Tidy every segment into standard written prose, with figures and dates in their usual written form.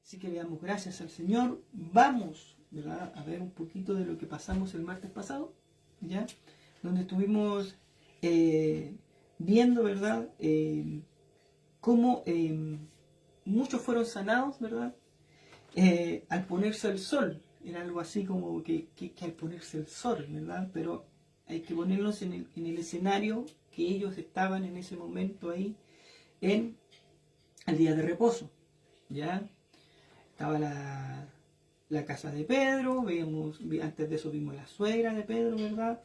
Así que le damos gracias al Señor. Vamos, ¿verdad?, a ver un poquito de lo que pasamos el martes pasado, ¿ya? Donde estuvimos viendo, ¿verdad?, cómo muchos fueron sanados, ¿verdad?, al ponerse el sol. Era algo así como que al ponerse el sol, ¿verdad? Pero hay que ponernos en el escenario que ellos estaban en ese momento ahí, en el día de reposo, ¿ya? Estaba la casa de Pedro, antes de eso vimos la suegra de Pedro, ¿verdad?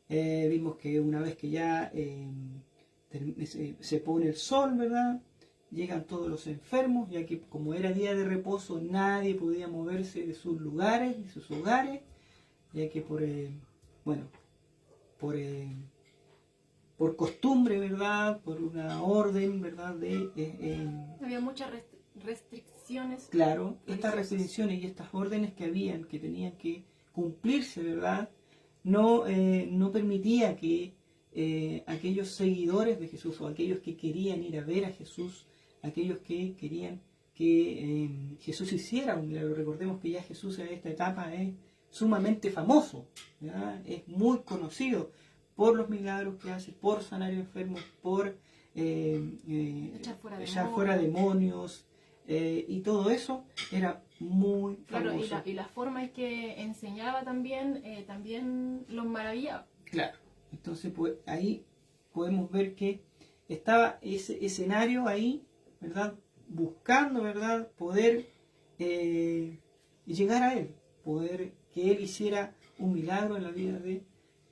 Vimos que una vez que ya se pone el sol, ¿verdad?, llegan todos los enfermos, ya que como era día de reposo nadie podía moverse de sus lugares, de sus hogares, ya que por costumbre, ¿verdad?, por una orden, ¿verdad?, había muchas restricciones. Claro, estas restricciones y estas órdenes que tenían que cumplirse, ¿verdad?, no permitía que aquellos seguidores de Jesús, o aquellos que querían ir a ver a Jesús, aquellos que querían que Jesús hiciera un milagro. Recordemos que ya Jesús en esta etapa es sumamente famoso, ¿verdad? Es muy conocido por los milagros que hace, por sanar enfermos, por echar fuera demonios, y todo eso era muy famoso. Claro, y la forma en que enseñaba también los maravillaba. Claro, entonces pues ahí podemos ver que estaba ese escenario ahí, ¿verdad?, buscando, ¿verdad?, poder llegar a Él, poder que Él hiciera un milagro en la vida de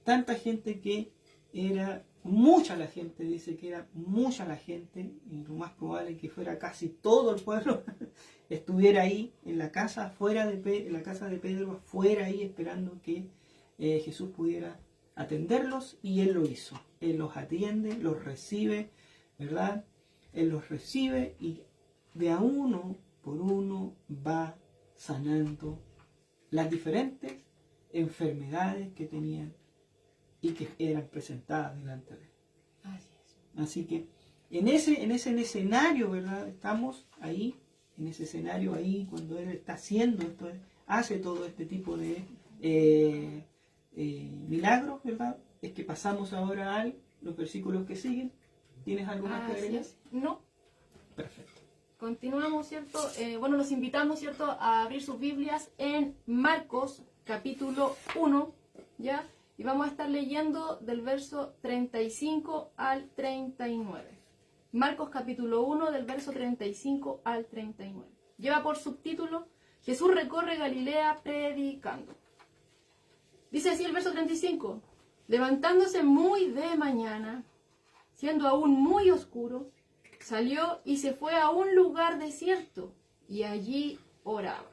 tanta gente, que era mucha la gente, dice que era mucha la gente, y lo más probable es que fuera casi todo el pueblo estuviera ahí en la casa, en la casa de Pedro, afuera ahí esperando que Jesús pudiera atenderlos, y Él lo hizo. Él los atiende, los recibe, ¿verdad? Él los recibe y de a uno por uno va sanando las diferentes enfermedades que tenían y que eran presentadas delante de Él. Así es. Así que en ese escenario, ¿verdad?, estamos ahí, en ese escenario ahí, cuando Él está haciendo esto, hace todo este tipo de milagros, ¿verdad? Es que pasamos ahora a los versículos que siguen. ¿Tienes algo más que agregar? No. Perfecto. Continuamos, ¿cierto? Los invitamos, ¿cierto?, a abrir sus Biblias en Marcos, capítulo 1, ¿ya? Y vamos a estar leyendo del verso 35 al 39. Marcos, capítulo 1, del verso 35 al 39. Lleva por subtítulo: Jesús recorre Galilea predicando. Dice así el verso 35. Levantándose muy de mañana, siendo aún muy oscuro, salió y se fue a un lugar desierto, y allí oraba.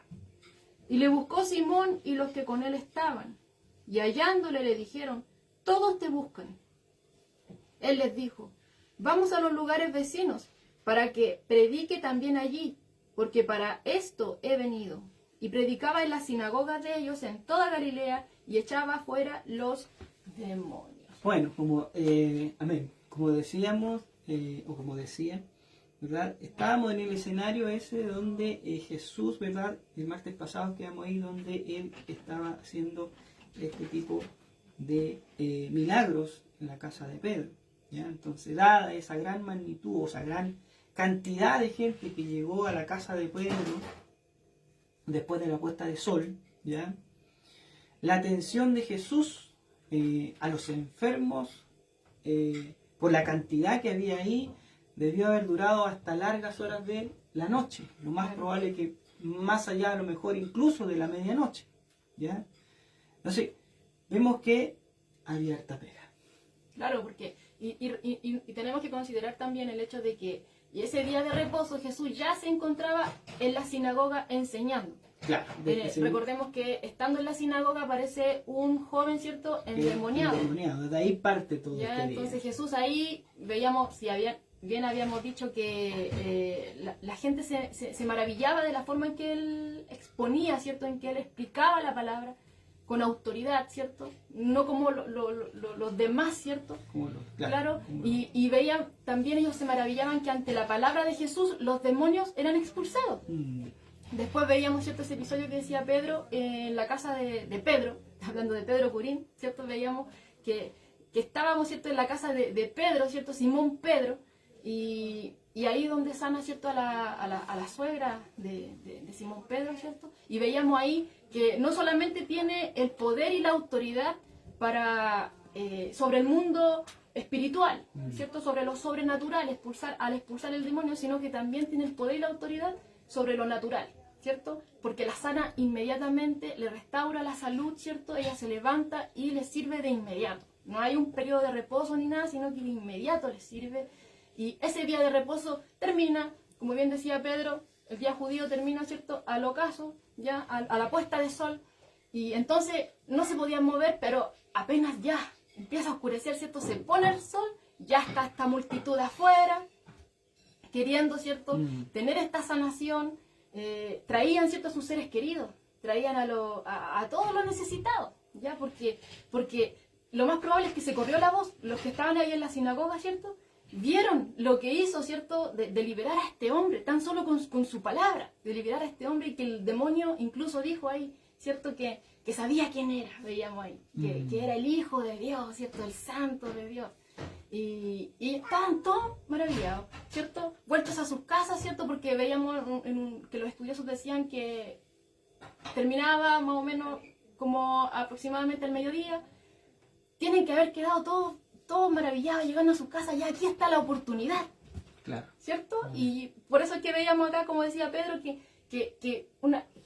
Y le buscó Simón y los que con él estaban, y hallándole le dijeron: todos te buscan. Él les dijo: vamos a los lugares vecinos, para que predique también allí, porque para esto he venido. Y predicaba en las sinagogas de ellos en toda Galilea, y echaba fuera los demonios. Bueno, amén, como decíamos, o como decían, ¿verdad?, estábamos en el escenario ese donde Jesús, ¿verdad?, el martes pasado quedamos ahí, donde Él estaba haciendo este tipo de milagros en la casa de Pedro, ¿ya? Entonces, dada esa gran magnitud, o esa gran cantidad de gente que llegó a la casa de Pedro después de la puesta de sol, ¿ya?, la atención de Jesús a los enfermos, por la cantidad que había ahí, debió haber durado hasta largas horas de la noche. Lo más probable que más allá, a lo mejor incluso de la medianoche, ¿ya? Entonces, vemos que había harta pega. Claro, porque y tenemos que considerar también el hecho de que ese día de reposo Jesús ya se encontraba en la sinagoga enseñando. Claro. Recordemos que estando en la sinagoga aparece un joven, ¿cierto?, endemoniado. De ahí parte todo ya, este entonces día. Jesús ahí, veíamos, bien habíamos dicho que la gente se maravillaba de la forma en que él exponía, ¿cierto?, en que él explicaba la palabra con autoridad, ¿cierto?, no como los demás, ¿cierto? Claro. Y veían, también ellos se maravillaban que ante la palabra de Jesús los demonios eran expulsados. Después veíamos, ¿cierto?, ese episodio que decía Pedro en la casa de Pedro, hablando de Pedro Curín, ¿cierto? Veíamos que estábamos, ¿cierto?, en la casa de Pedro, ¿cierto?, Simón Pedro, y ahí donde sana, ¿cierto?, a la suegra de Simón Pedro, ¿cierto? Y veíamos ahí que no solamente tiene el poder y la autoridad para sobre el mundo espiritual, ¿cierto?, sobre lo sobrenatural, al expulsar el demonio, sino que también tiene el poder y la autoridad sobre lo natural, ¿cierto? Porque la sana inmediatamente, le restaura la salud, ¿cierto? Ella se levanta y le sirve de inmediato. No hay un periodo de reposo ni nada, sino que de inmediato le sirve. Y ese día de reposo termina, como bien decía Pedro, el día judío termina, ¿cierto?, al ocaso, ya, a la puesta de sol. Y entonces no se podían mover, pero apenas ya empieza a oscurecer, ¿cierto?, se pone el sol, ya está esta multitud afuera, queriendo, ¿cierto?, tener esta sanación. Traían, ¿cierto?, a sus seres queridos, traían a todos los necesitados, ¿ya? Porque lo más probable es que se corrió la voz, los que estaban ahí en la sinagoga, ¿cierto?, vieron lo que hizo, ¿cierto?, de liberar a este hombre, tan solo con su palabra, de liberar a este hombre, y que el demonio incluso dijo ahí, ¿cierto?, que sabía quién era, veíamos ahí, que era el Hijo de Dios, ¿cierto?, el Santo de Dios. Y estaban todos maravillados, ¿cierto?, vueltos a sus casas, ¿cierto?, porque veíamos que los estudiosos decían que terminaba más o menos como aproximadamente al mediodía. Tienen que haber quedado todos maravillados, llegando a sus casas, ya aquí está la oportunidad, Claro. ¿cierto? Y por eso es que veíamos acá, como decía Pedro, que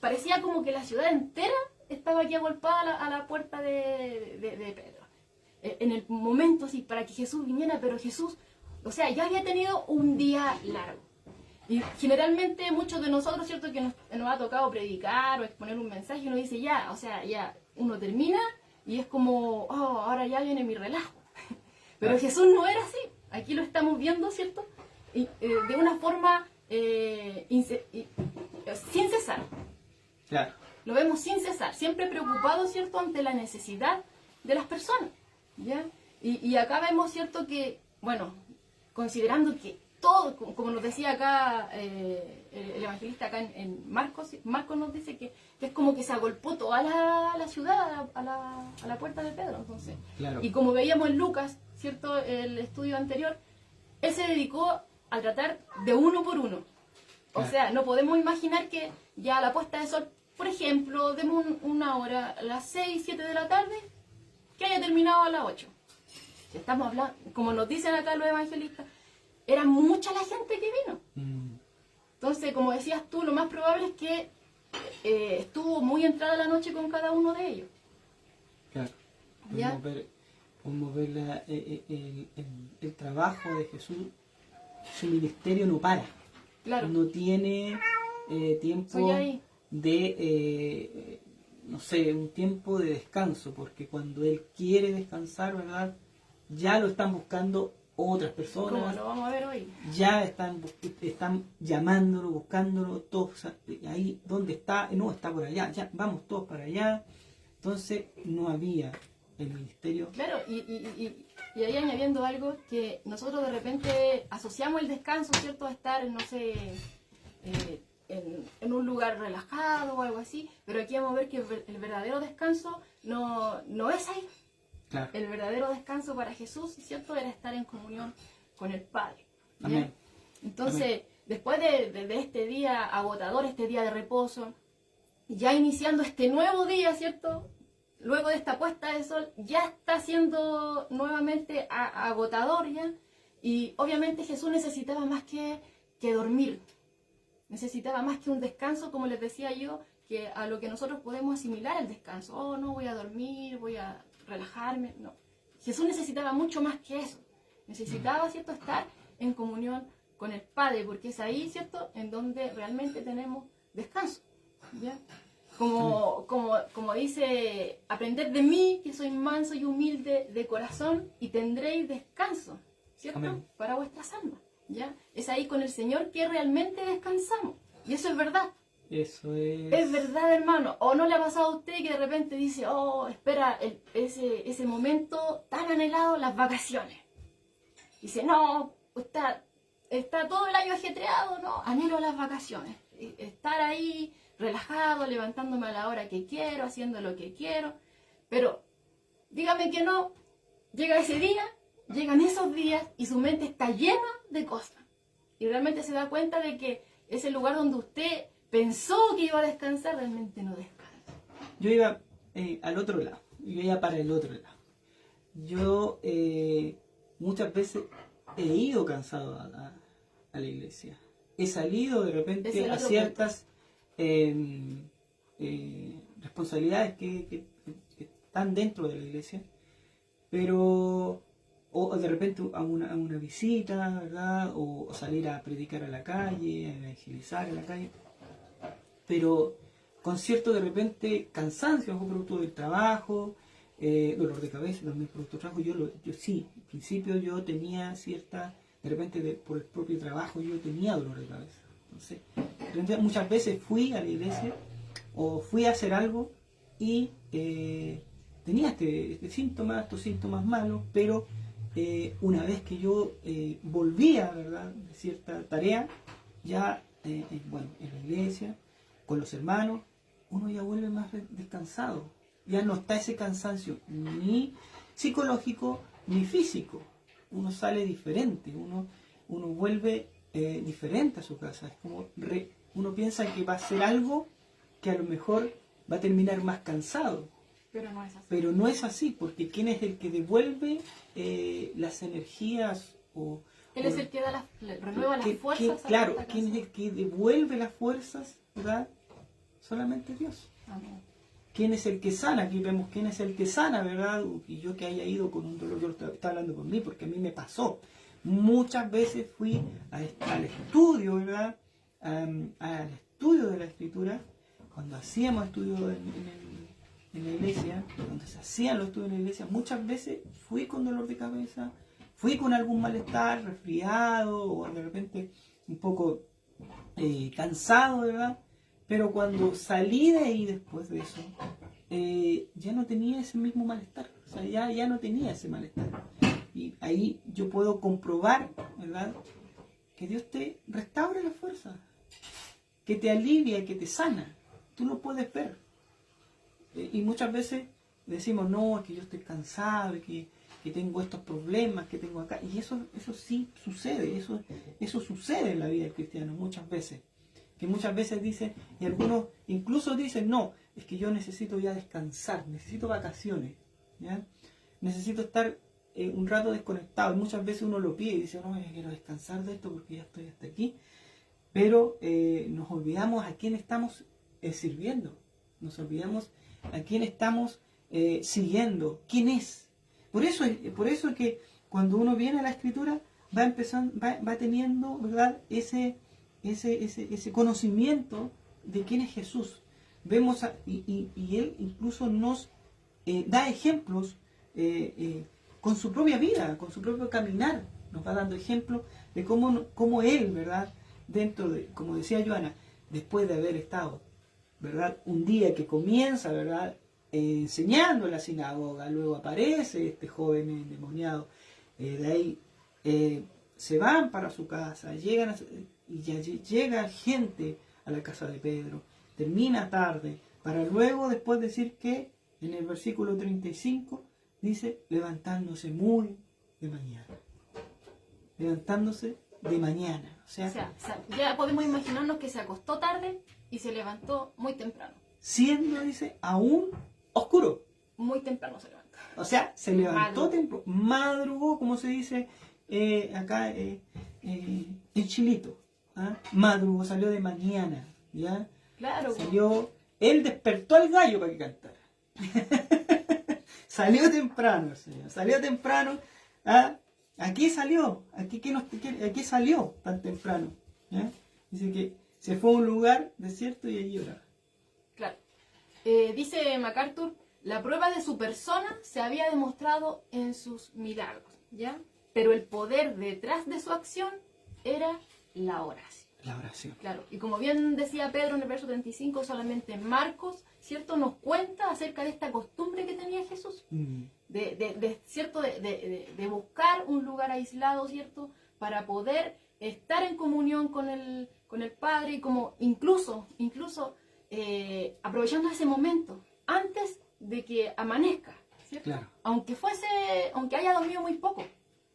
parecía como que la ciudad entera estaba aquí agolpada a la puerta de Pedro. En el momento, sí, para que Jesús viniera, pero Jesús, o sea, ya había tenido un día largo. Y generalmente muchos de nosotros, ¿cierto?, que nos ha tocado predicar o exponer un mensaje, uno dice ya, o sea, ya uno termina y es como, oh, ahora ya viene mi relajo. Pero claro, Jesús no era así. Aquí lo estamos viendo, ¿cierto?, y, de una forma sin cesar. Claro. Lo vemos sin cesar, siempre preocupado, ¿cierto?, ante la necesidad de las personas, ¿ya? Y acá vemos, ¿cierto?, que, bueno, considerando que todo, como nos decía acá el evangelista acá en Marcos nos dice que es como que se agolpó toda la ciudad a la puerta de Pedro, entonces. Claro. Y como veíamos en Lucas, ¿cierto?, el estudio anterior, él se dedicó a tratar de uno por uno. O sea, no podemos imaginar que ya a la puesta de sol, por ejemplo, demos una hora, a las 6, 7 de la tarde, que haya terminado a las 8. Si estamos hablando, como nos dicen acá los evangelistas, era mucha la gente que vino. Entonces, como decías tú, lo más probable es que estuvo muy entrada la noche con cada uno de ellos. Claro. Podemos ver el trabajo de Jesús. Su ministerio no para. Claro. No tiene tiempo de, no sé, un tiempo de descanso, porque cuando Él quiere descansar, ¿verdad?, ya lo están buscando otras personas. Como lo vamos a ver hoy. Ya están llamándolo, buscándolo, todos ahí, ¿dónde está? No, está por allá, ya, vamos todos para allá. Entonces, no había el ministerio. Claro, y ahí añadiendo algo, que nosotros de repente asociamos el descanso, ¿cierto?, a estar, no sé, en un lugar relajado o algo así, pero aquí vamos a ver que el verdadero descanso no es ahí. Claro. El verdadero descanso para Jesús, ¿cierto?, era estar en comunión con el Padre. Amén. Entonces, Amén. Después de este día agotador, este día de reposo, ya iniciando este nuevo día, ¿cierto?, luego de esta puesta de sol, ya está siendo nuevamente agotador ya, y obviamente Jesús necesitaba más que dormir, necesitaba más que un descanso, como les decía yo, que a lo que nosotros podemos asimilar el descanso. Oh, no, voy a dormir, voy a relajarme, no. Jesús necesitaba mucho más que eso, necesitaba, ¿cierto?, estar en comunión con el Padre, porque es ahí, ¿cierto?, en donde realmente tenemos descanso, ¿ya? Como dice, aprended de mí, que soy manso y humilde de corazón, y tendréis descanso, ¿cierto?, Amén, para vuestras almas, ¿ya? Es ahí con el Señor que realmente descansamos, y eso es verdad. Eso es... Es verdad, hermano. ¿O no le ha pasado a usted que de repente dice, oh, espera ese momento tan anhelado, las vacaciones? Dice, no, está todo el año ajetreado, no, anhelo las vacaciones. estar ahí relajado, levantándome a la hora que quiero, haciendo lo que quiero, pero dígame que no, llega ese día, llegan esos días y su mente está llena de cosas. Y realmente se da cuenta de que ese lugar donde usted pensó que iba a descansar, realmente no descansa. Yo iba al otro lado, yo iba para el otro lado. Yo muchas veces he ido cansado a la iglesia. He salido de repente a ciertas responsabilidades que están dentro de la iglesia, pero o de repente a una visita, ¿verdad? O salir a predicar a la calle, a evangelizar en la calle, pero con cierto de repente cansancio, producto del trabajo, dolor de cabeza también producto del trabajo. Yo sí, al principio yo tenía cierta, de repente por el propio trabajo yo tenía dolor de cabeza. Entonces, muchas veces fui a la iglesia o fui a hacer algo y tenía estos síntomas malos, pero una vez que yo volvía, ¿verdad?, de cierta tarea, ya, bueno, en la iglesia, con los hermanos, uno ya vuelve más descansado. Ya no está ese cansancio ni psicológico ni físico. Uno sale diferente, uno vuelve diferente a su casa. Es como uno piensa que va a hacer algo que a lo mejor va a terminar más cansado. Pero no es así. Pero no es así, porque ¿quién es el que devuelve las energías? Él es el que renueva las fuerzas. Claro, ¿quién es el que devuelve las fuerzas? ¿Verdad? Solamente Dios. Amén. ¿Quién es el que sana? Aquí vemos quién es el que sana, ¿verdad? Y yo que haya ido con un dolor, yo estaba hablando por mí, porque a mí me pasó. Muchas veces fui al estudio, ¿verdad? Al estudio de la Escritura, cuando hacíamos estudios en la iglesia, cuando se hacían los estudios en la iglesia, muchas veces fui con dolor de cabeza, fui con algún malestar, resfriado, o de repente un poco cansado, ¿verdad? Pero cuando salí de ahí después de eso, ya no tenía ese mismo malestar. O sea, ya no tenía ese malestar. Y ahí yo puedo comprobar, ¿verdad?, que Dios te restaura la fuerza, que te alivia, que te sana. Tú lo puedes ver. Y muchas veces decimos, no, es que yo estoy cansado, que tengo estos problemas, que tengo acá. Y eso sí sucede, eso sucede en la vida del cristiano muchas veces. Que muchas veces dicen, y algunos incluso dicen, no, es que yo necesito ya descansar, necesito vacaciones, ¿ya? Necesito estar un rato desconectado. Y muchas veces uno lo pide y dice, no, yo quiero descansar de esto porque ya estoy hasta aquí. Pero nos olvidamos a quién estamos sirviendo, nos olvidamos a quién estamos siguiendo, quién es. Por eso es que cuando uno viene a la Escritura va teniendo, ¿verdad?, ese conocimiento de quién es Jesús. Vemos y Él incluso nos da ejemplos con su propia vida, con su propio caminar. Nos va dando ejemplos de cómo Él, ¿verdad?, dentro de, como decía Joana, después de haber estado, ¿verdad?, un día que comienza, ¿verdad?, enseñando en la sinagoga, luego aparece este joven endemoniado, de ahí se van para su casa, llegan y ya llega gente a la casa de Pedro, termina tarde, para luego después decir que en el versículo 35 dice, levantándose muy de mañana. Levantándose de mañana. O sea, ya podemos imaginarnos que se acostó tarde y se levantó muy temprano. Siendo, dice, aún oscuro. Muy temprano se levantó. O sea, se levantó temprano, madrugó, como se dice acá en Chilito. ¿Ah? Madrugó, salió de mañana, ¿ya? Claro. Él despertó al gallo para que cantara. Salió temprano, señor, salió temprano. ¿Ah? Aquí salió, aquí salió tan temprano. ¿Ya? Dice que se fue a un lugar desierto y allí oraba. Claro. Dice MacArthur, la prueba de su persona se había demostrado en sus milagros, ¿ya? Pero el poder detrás de su acción era la oración. La oración. Claro, y como bien decía Pedro en el verso 35, solamente Marcos, ¿cierto?, nos cuenta acerca de esta costumbre que tenía Jesús, ¿cierto?, de buscar un lugar aislado, ¿cierto?, para poder estar en comunión con el Padre, y como incluso aprovechando ese momento antes de que amanezca, ¿cierto? Claro. Aunque haya dormido muy poco,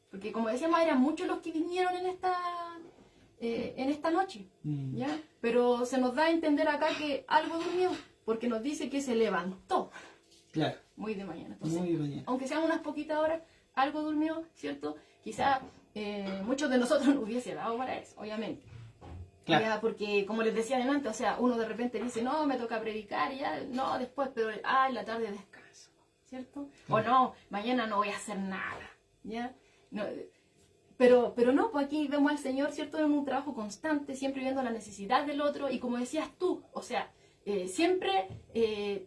porque como decíamos, eran muchos los que vinieron en esta noche, ¿ya? Pero se nos da a entender acá que algo durmió, porque nos dice que se levantó. Claro. Muy de mañana. Entonces, Muy de mañana. aunque sean unas poquitas horas, algo durmió, ¿cierto? Quizá muchos de nosotros no hubiese dado para eso, obviamente. Claro. Ya, porque como les decía antes, o sea, uno de repente dice, no, me toca predicar, ya, no, después, pero, en la tarde descanso, ¿cierto? O no, mañana no voy a hacer nada, ¿ya? No, pero no, pues aquí vemos al Señor, ¿cierto? En un trabajo constante, siempre viendo la necesidad del otro, y como decías tú, o sea, siempre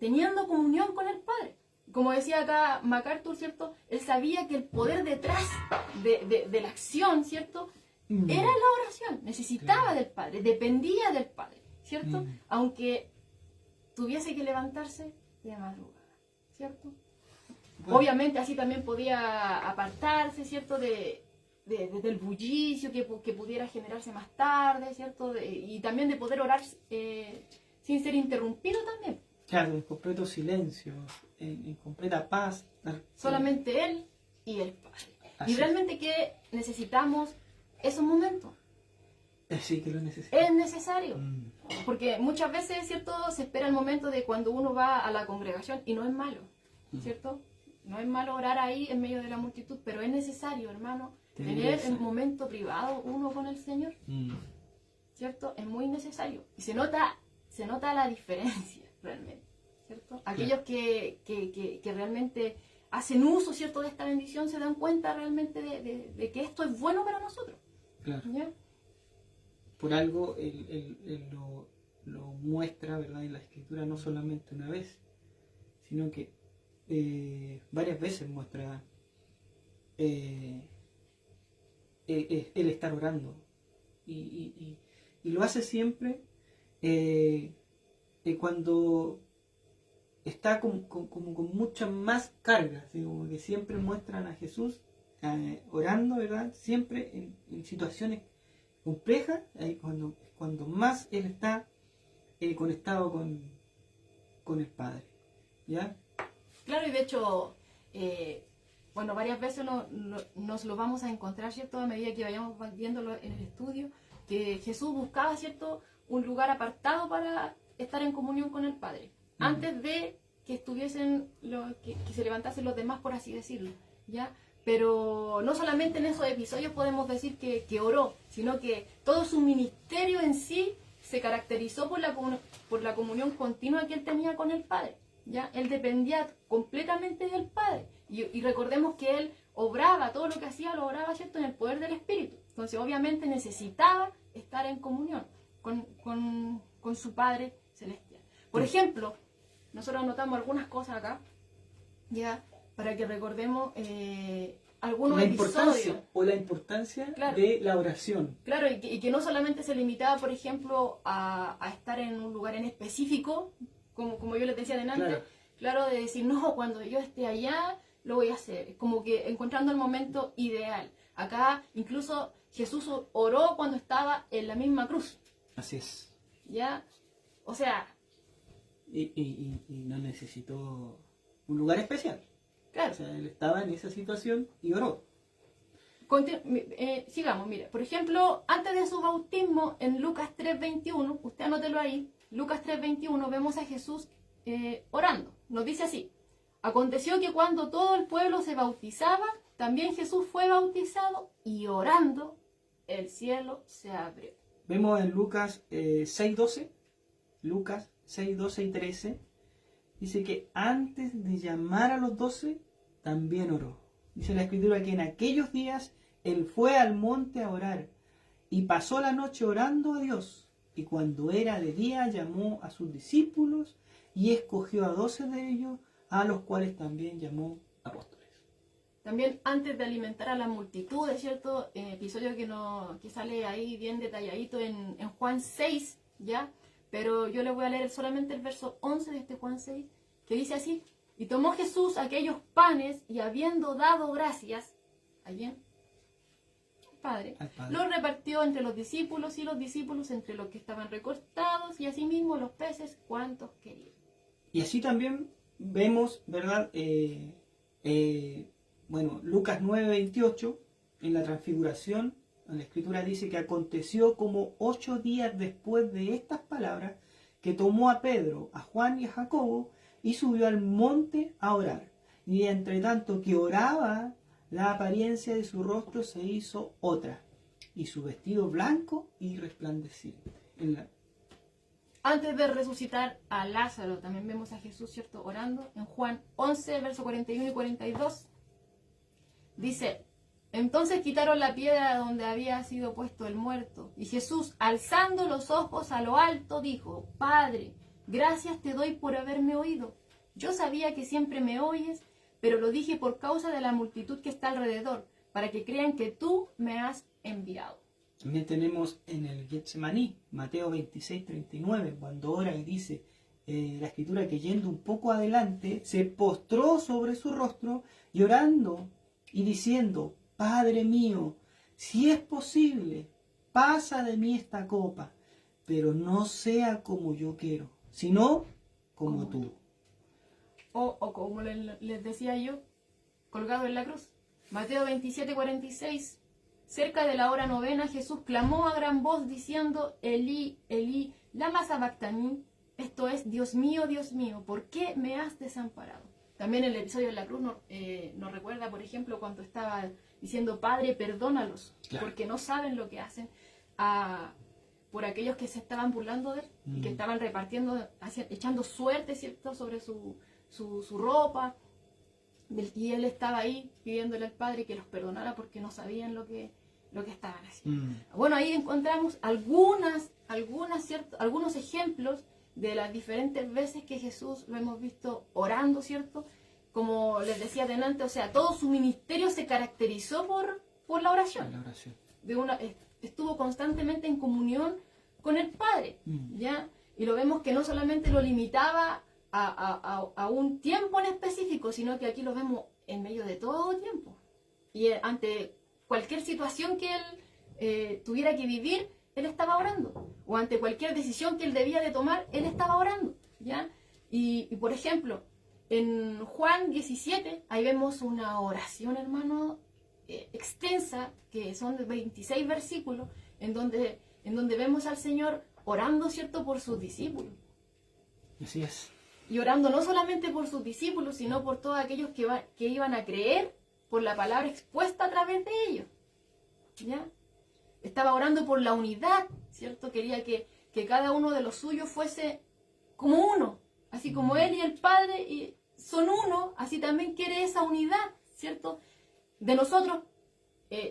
teniendo comunión con el Padre. Como decía acá MacArthur, ¿cierto? Él sabía que el poder detrás de la acción, ¿cierto? Era la oración, necesitaba del Padre, dependía del Padre, ¿cierto? Aunque tuviese que levantarse de madrugada, ¿cierto? Bueno. Obviamente así también podía apartarse, ¿cierto? Del bullicio que pudiera generarse más tarde, ¿cierto? Y también de poder orar sin ser interrumpido también. Claro, en completo silencio, en completa paz. Solamente Él y el Padre. Así y realmente que necesitamos esos momentos. Sí que lo necesitamos. Es necesario. Porque muchas veces, ¿cierto? Se espera el momento de cuando uno va a la congregación y no es malo, ¿cierto? No es malo orar ahí en medio de la multitud, pero es necesario, hermano, tener el momento privado uno con el Señor, ¿cierto? Es muy necesario. Y se nota la diferencia realmente, ¿cierto? Aquellos que realmente hacen uso, ¿cierto?, de esta bendición se dan cuenta realmente de que esto es bueno para nosotros. Claro. ¿Ya? Por algo él lo muestra, ¿verdad?, en la Escritura no solamente una vez, sino que varias veces muestra el estar orando. Y lo hace siempre cuando está como con muchas más cargas, como que siempre muestran a Jesús orando, ¿verdad? Siempre en situaciones complejas, ahí cuando más Él está conectado con el Padre, ¿ya? Claro, y de hecho, varias veces nos lo vamos a encontrar, ¿cierto? A medida que vayamos viéndolo en el estudio, que Jesús buscaba, ¿cierto?, un lugar apartado para estar en comunión con el Padre, antes de que estuviesen, que se levantasen los demás, por así decirlo, ¿ya? Pero no solamente en esos episodios podemos decir que oró, sino que todo su ministerio en sí se caracterizó por la comunión continua que él tenía con el Padre, ¿ya? Él dependía completamente del Padre. Y recordemos que él obraba, todo lo que hacía lo obraba, ¿cierto?, en el poder del Espíritu. Entonces obviamente necesitaba estar en comunión con su Padre Celestial. Por ejemplo, nosotros anotamos algunas cosas acá, ya, para que recordemos algunos episodios. La importancia, claro, de la oración. Claro, y que no solamente se limitaba, por ejemplo, a estar en un lugar en específico, como yo les decía delante, claro, de decir, no, cuando yo esté allá, lo voy a hacer. Como que encontrando el momento ideal. Acá, incluso, Jesús oró cuando estaba en la misma cruz. Así es. ¿Ya? O sea... Y no necesitó un lugar especial. Claro. O sea, él estaba en esa situación y oró. Sigamos, mire. Por ejemplo, antes de su bautismo, en Lucas 3:21, usted anótelo ahí, Lucas 3:21, vemos a Jesús orando. Nos dice así: aconteció que cuando todo el pueblo se bautizaba, también Jesús fue bautizado, y orando, el cielo se abrió. Vemos en Lucas 6:12, Lucas 6:12 y 13, dice que antes de llamar a los 12, también oró. Dice la Escritura que en aquellos días él fue al monte a orar y pasó la noche orando a Dios. Y cuando era de día llamó a sus discípulos y escogió a 12 de ellos, a los cuales también llamó apóstoles. También antes de alimentar a la multitud, es cierto, episodio que sale ahí bien detalladito en Juan 6, ¿ya? Pero yo le voy a leer solamente el verso 11 de este Juan 6, que dice así: y tomó Jesús aquellos panes y habiendo dado gracias, ¿ahí bien? Padre, al Padre. lo repartió entre los discípulos y los discípulos entre los que estaban recostados y asimismo los peces cuantos querían. Y así también vemos, ¿verdad? Bueno, Lucas 9:28, en la transfiguración, la Escritura dice que aconteció como 8 días después de estas palabras, que tomó a Pedro, a Juan y a Jacobo, y subió al monte a orar. Y entre tanto que oraba, la apariencia de su rostro se hizo otra, y su vestido blanco y resplandeciente. Antes de resucitar a Lázaro, también vemos a Jesús, ¿cierto?, orando. En Juan 11, versos 41 y 42, dice: entonces quitaron la piedra donde había sido puesto el muerto. Y Jesús, alzando los ojos a lo alto, dijo: Padre, gracias te doy por haberme oído. Yo sabía que siempre me oyes, pero lo dije por causa de la multitud que está alrededor, para que crean que tú me has enviado. También tenemos en el Getsemaní, Mateo 26:39, cuando ora y dice la Escritura que yendo un poco adelante, se postró sobre su rostro y orando y diciendo: Padre mío, si es posible, pasa de mí esta copa, pero no sea como yo quiero, sino como tú. O como les decía yo, colgado en la cruz. Mateo 27:46. Cerca de la hora novena, Jesús clamó a gran voz diciendo: Elí, Elí, lama sabactani. Esto es: Dios mío, ¿por qué me has desamparado? También el episodio de la cruz nos recuerda, por ejemplo, cuando estaba diciendo: Padre, perdónalos, Claro. porque no saben lo que hacen, por aquellos que se estaban burlando de él y que estaban repartiendo, echando suerte, ¿cierto?, sobre su ropa. Y él estaba ahí pidiéndole al Padre que los perdonara porque no sabían lo que estaban haciendo. Bueno, ahí encontramos algunos ejemplos de las diferentes veces que Jesús lo hemos visto orando, ¿cierto? Como les decía delante, o sea, todo su ministerio se caracterizó por la oración. La oración. Estuvo constantemente en comunión con el Padre, ¿ya? Y lo vemos que no solamente lo limitaba a un tiempo en específico, sino que aquí lo vemos en medio de todo tiempo. Y ante cualquier situación que él tuviera que vivir, él estaba orando. O ante cualquier decisión que él debía de tomar, él estaba orando, ¿ya? Y por ejemplo, en Juan 17, ahí vemos una oración, hermano, extensa, que son de 26 versículos, en donde vemos al Señor orando, ¿cierto?, por sus discípulos. Así es. Y orando no solamente por sus discípulos, sino por todos aquellos que iban a creer por la palabra expuesta a través de ellos, ¿ya? Estaba orando por la unidad, ¿cierto? Quería que cada uno de los suyos fuese como uno, así como él y el Padre son uno, así también quiere esa unidad, ¿cierto?, de nosotros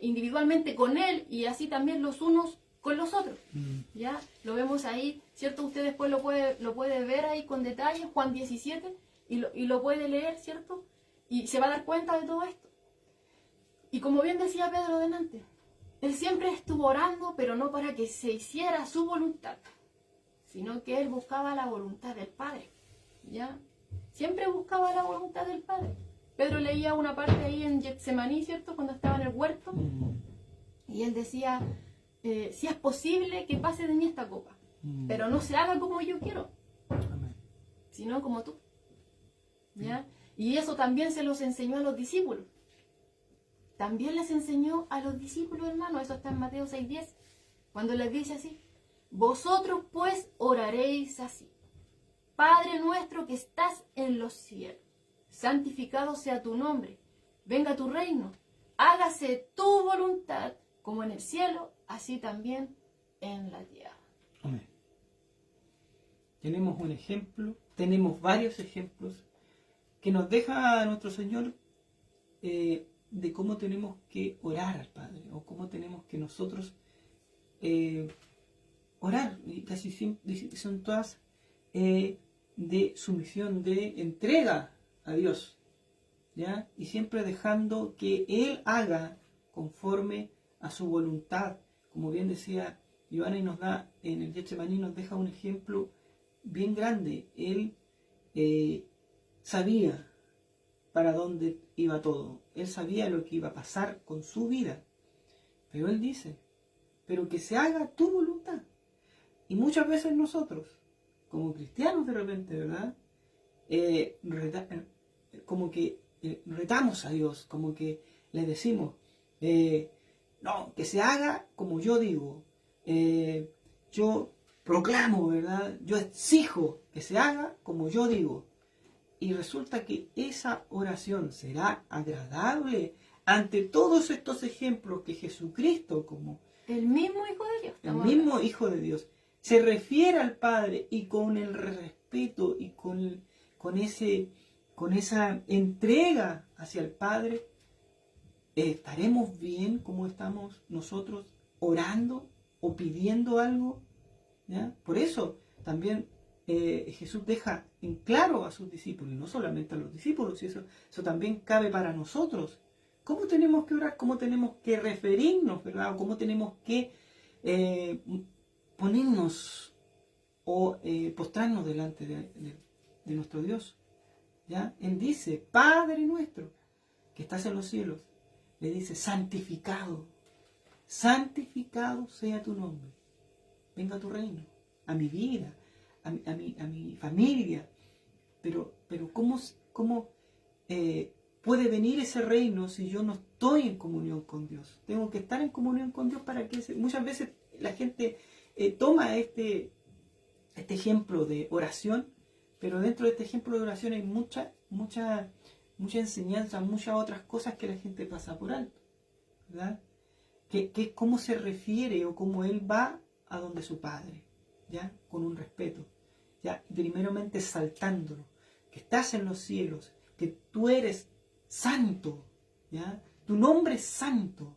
individualmente con él y así también los unos con los otros. ¿Ya? Lo vemos ahí, ¿cierto? Usted después lo puede ver ahí con detalle, Juan 17, y lo puede leer, ¿cierto? Y se va a dar cuenta de todo esto. Y como bien decía Pedro delante, él siempre estuvo orando, pero no para que se hiciera su voluntad, sino que él buscaba la voluntad del Padre, ¿ya? Siempre buscaba la voluntad del Padre. Pedro leía una parte ahí en Getsemaní, ¿cierto?, cuando estaba en el huerto, y él decía: si es posible que pase de mí esta copa, pero no se haga como yo quiero, Amén. sino como tú, ¿ya? Y eso también se los enseñó a los discípulos. También les enseñó a los discípulos, hermano. Eso está en Mateo 6:10, cuando les dice así: vosotros pues oraréis así: Padre nuestro que estás en los cielos, santificado sea tu nombre, venga tu reino, hágase tu voluntad, como en el cielo, así también en la tierra. Amén. Tenemos un ejemplo, tenemos varios ejemplos que nos deja nuestro Señor de cómo tenemos que orar al Padre, o cómo tenemos que nosotros orar. Y casi siempre son todas de sumisión, de entrega a Dios, ¿ya? Y siempre dejando que Él haga conforme a su voluntad. Como bien decía Joana, y nos da en el Getsemaní, nos deja un ejemplo bien grande. Él sabía para dónde iba todo. Él sabía lo que iba a pasar con su vida, Pero Él dice, pero que se haga tu voluntad. Y muchas veces nosotros, como cristianos de repente, ¿verdad? Como que retamos a Dios, como que le decimos, no, que se haga como yo digo. Yo proclamo, ¿verdad? Yo exijo que se haga como yo digo. Y resulta que esa oración será agradable ante todos estos ejemplos que Jesucristo, como el mismo Hijo de Dios, el mismo Hijo de Dios, se refiere al Padre y con el respeto y con esa entrega hacia el Padre, ¿estaremos bien como estamos nosotros orando o pidiendo algo? ¿Ya? Por eso también Jesús deja en claro a sus discípulos, y no solamente a los discípulos, y eso también cabe para nosotros. ¿Cómo tenemos que orar? ¿Cómo tenemos que referirnos? ¿Verdad? ¿Cómo tenemos que ponernos o postrarnos delante de nuestro Dios? ¿Ya? Él dice, Padre nuestro, que estás en los cielos, le dice, santificado sea tu nombre, venga a tu reino, a mi vida, a mi familia, pero ¿cómo puede venir ese reino si yo no estoy en comunión con Dios? Tengo que estar en comunión con Dios para que muchas veces la gente toma este ejemplo de oración, pero dentro de este ejemplo de oración hay mucha enseñanza, muchas otras cosas que la gente pasa por alto, ¿verdad? Que es cómo se refiere o cómo él va a donde su Padre, ¿ya? Con un respeto, ¿ya? Primeramente exaltándolo, que estás en los cielos, que tú eres santo, ¿ya? Tu nombre es santo,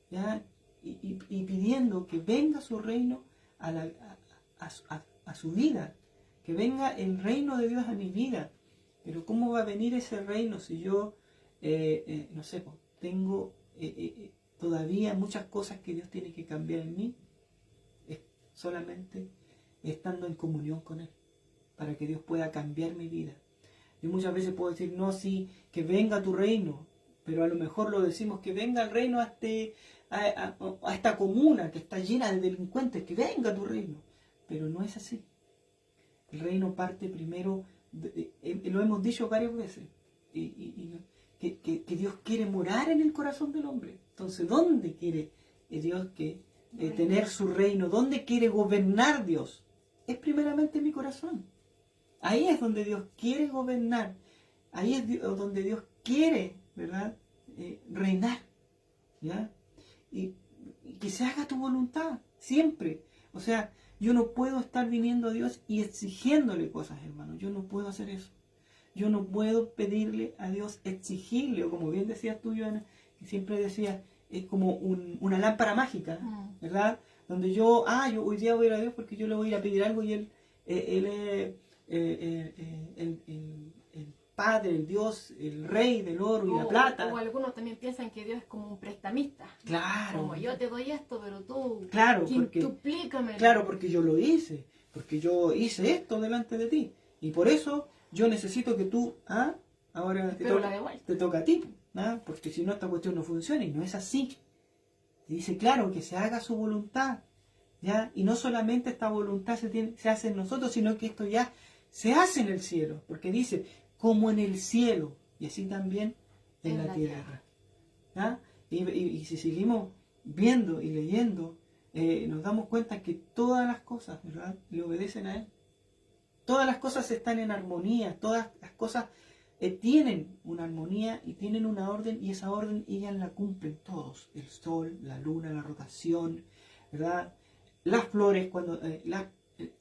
¿ya? Y pidiendo que venga su reino a su vida, que venga el reino de Dios a mi vida. Pero ¿cómo va a venir ese reino si yo, no sé, tengo todavía muchas cosas que Dios tiene que cambiar en mí? Es solamente estando en comunión con Él, para que Dios pueda cambiar mi vida. Yo muchas veces puedo decir, no, sí, que venga tu reino, pero a lo mejor lo decimos, que venga el reino a esta comuna que está llena de delincuentes, que venga tu reino. Pero no es así. El reino parte primero, lo hemos dicho varias veces, que Dios quiere morar en el corazón del hombre. Entonces, ¿dónde quiere Dios tener su reino? ¿Dónde quiere gobernar Dios? Es primeramente en mi corazón. Ahí es donde Dios quiere gobernar. Ahí es donde Dios quiere, ¿verdad? Reinar. ¿Ya? Y que se haga tu voluntad, siempre. O sea, yo no puedo estar viniendo a Dios y exigiéndole cosas, hermano. Yo no puedo hacer eso. Yo no puedo pedirle a Dios, exigirle, o como bien decías tú, Joana, que siempre decías, es como una lámpara mágica, ¿verdad? Donde yo hoy día voy a ir a Dios porque yo le voy a ir a pedir algo y Él es el Padre, el Dios, el Rey del oro y la plata. O algunos también piensan que Dios es como un prestamista. Claro. Como yo te doy esto, pero tú quintuplícame. Claro, porque yo lo hice. Porque yo hice esto delante de ti. Y por eso yo necesito que tú, ahora te toca a ti. Porque si no, esta cuestión no funciona. Y no es así. Y dice, claro, que se haga su voluntad. ¿Ya? Y no solamente esta voluntad se hace en nosotros, sino que esto ya se hace en el cielo. Porque dice, como en el cielo, y así también en la tierra. ¿Ya? Y si seguimos viendo y leyendo, nos damos cuenta que todas las cosas, ¿verdad?, le obedecen a Él. Todas las cosas están en armonía, todas las cosas tienen una armonía y tienen una orden, y esa orden ellas la cumplen todos. El sol, la luna, la rotación, ¿verdad? Las flores cuando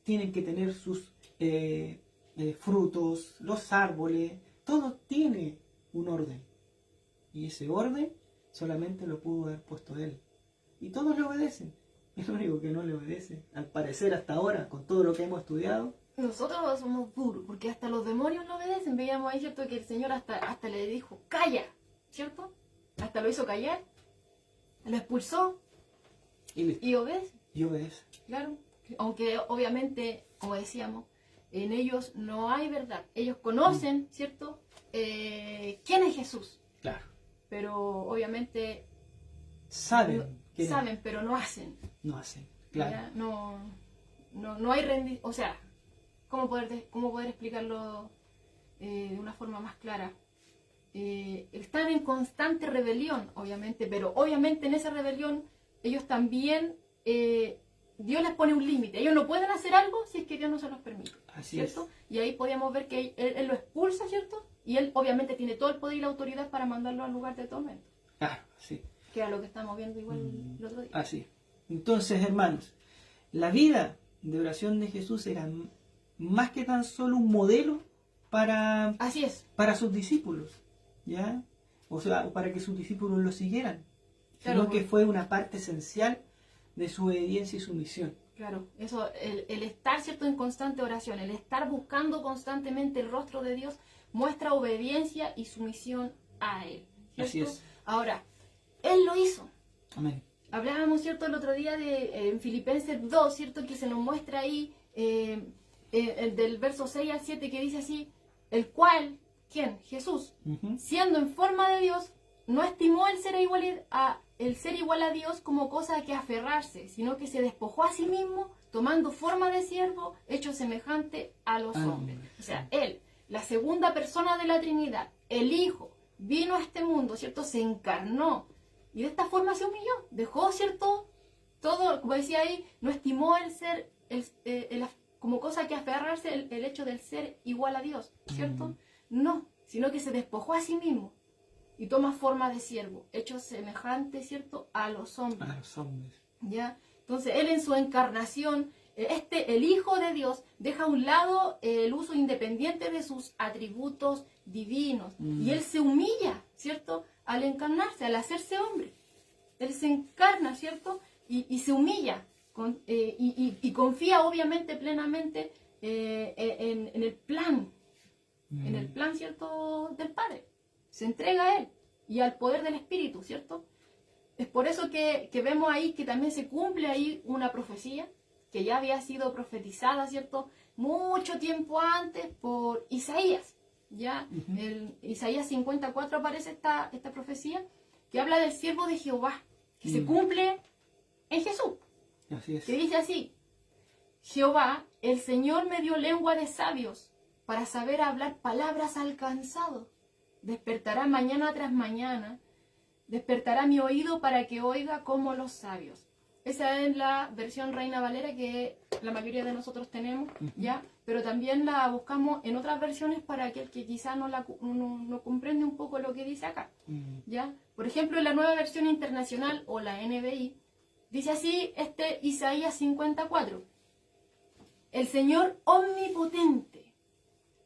tienen que tener sus frutos, los árboles, todo tiene un orden. Y ese orden solamente lo pudo haber puesto Él. Y todos le obedecen. Es lo único que no le obedece, al parecer hasta ahora, con todo lo que hemos estudiado. Nosotros somos duros, porque hasta los demonios lo obedecen. Veíamos ahí, ¿cierto?, que el Señor hasta le dijo, calla, ¿cierto? Hasta lo hizo callar, lo expulsó y obedece. Y obedece. Claro, aunque obviamente, como decíamos, en ellos no hay verdad. Ellos conocen, ¿cierto?, quién es Jesús. Claro. Pero obviamente saben quieren, saben, pero no hacen. no hacen. Claro. ¿Ya? No hay rendición. O sea, ¿cómo poder explicarlo de una forma más clara? Están en constante rebelión, obviamente, pero obviamente en esa rebelión ellos también, Dios les pone un límite. Ellos no pueden hacer algo si es que Dios no se los permite. Así ¿cierto? es. Y ahí podíamos ver que él lo expulsa, ¿cierto? Y él obviamente tiene todo el poder y la autoridad para mandarlo al lugar de tormento. Claro, sí. Que era lo que estamos viendo igual el otro día. Así. Entonces, hermanos, la vida de oración de Jesús era más que tan solo un modelo para, Así es. para sus discípulos, ¿ya? O sea, para que sus discípulos lo siguieran, Claro, sino que fue una parte esencial de su obediencia y su misión. Claro, eso, el estar, ¿cierto?, en constante oración, el estar buscando constantemente el rostro de Dios, muestra obediencia y sumisión a Él. ¿Cierto? Así es. Ahora, Él lo hizo. Amén. Hablábamos, ¿cierto?, el otro día de en Filipenses 2, ¿cierto?, que se nos muestra ahí del verso 6 al 7 que dice así, el cual, ¿quién? Jesús, siendo en forma de Dios, no estimó el ser igual a Dios como cosa a que aferrarse, sino que se despojó a sí mismo, tomando forma de siervo, hecho semejante a los hombres. O sea, Él, la segunda persona de la Trinidad, el Hijo, vino a este mundo, ¿cierto? Se encarnó y de esta forma se humilló, dejó, ¿cierto? Todo, como decía ahí, no estimó el ser, como cosa que aferrarse el hecho del ser igual a Dios, ¿cierto? No, sino que se despojó a sí mismo y toma forma de siervo, hecho semejante, ¿cierto?, a los hombres. A los hombres. ¿Ya? Entonces, Él en su encarnación, el Hijo de Dios, deja a un lado el uso independiente de sus atributos divinos. Y Él se humilla, ¿cierto?, al encarnarse, al hacerse hombre. Él se encarna, ¿cierto?, y se humilla. Y confía, obviamente, plenamente en el plan. En el plan, ¿cierto?, del Padre. Se entrega a Él y al poder del Espíritu, ¿cierto? Es por eso que vemos ahí que también se cumple ahí una profecía que ya había sido profetizada, ¿cierto?, mucho tiempo antes por Isaías. Ya en Isaías 54 aparece esta profecía que habla del siervo de Jehová, que se cumple en Jesús. Así es. Que dice así, Jehová, el Señor me dio lengua de sabios para saber hablar palabras al cansado. Despertará mañana tras mañana, despertará mi oído para que oiga como los sabios. Esa es la versión Reina Valera que la mayoría de nosotros tenemos, ¿ya? Pero también la buscamos en otras versiones para aquel que quizá no comprende un poco lo que dice acá, ¿ya? Por ejemplo, en la Nueva Versión Internacional o la NBI, dice así Isaías 54. El Señor omnipotente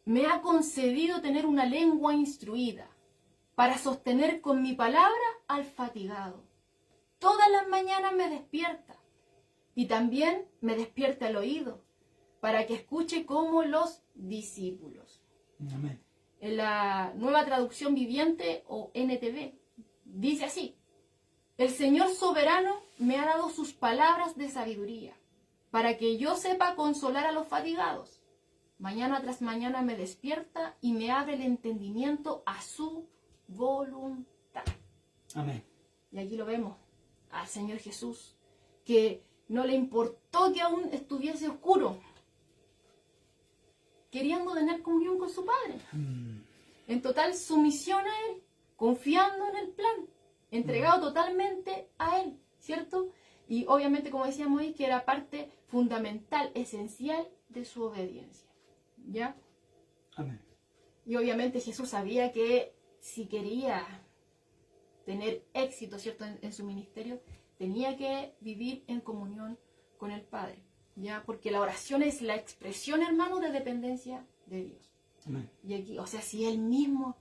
me ha concedido tener una lengua instruida para sostener con mi palabra al fatigado. Todas las mañanas me despierta y también me despierta el oído para que escuche como los discípulos. Amén. En la Nueva Traducción Viviente o NTV dice así, el Señor soberano me ha dado sus palabras de sabiduría para que yo sepa consolar a los fatigados. Mañana tras mañana me despierta y me abre el entendimiento a su voluntad. Amén. Y aquí lo vemos, al Señor Jesús, que no le importó que aún estuviese oscuro, queriendo tener comunión con su Padre. En total sumisión a Él, confiando en el plan, entregado totalmente a Él, ¿cierto? Y obviamente, como decíamos ahí, que era parte fundamental, esencial de su obediencia. ¿Ya? Amén. Y obviamente Jesús sabía que si quería tener éxito, ¿cierto?, en su ministerio, tenía que vivir en comunión con el Padre, ¿ya? Porque la oración es la expresión, hermano, de dependencia de Dios. Amén. Y aquí, o sea, si el mismo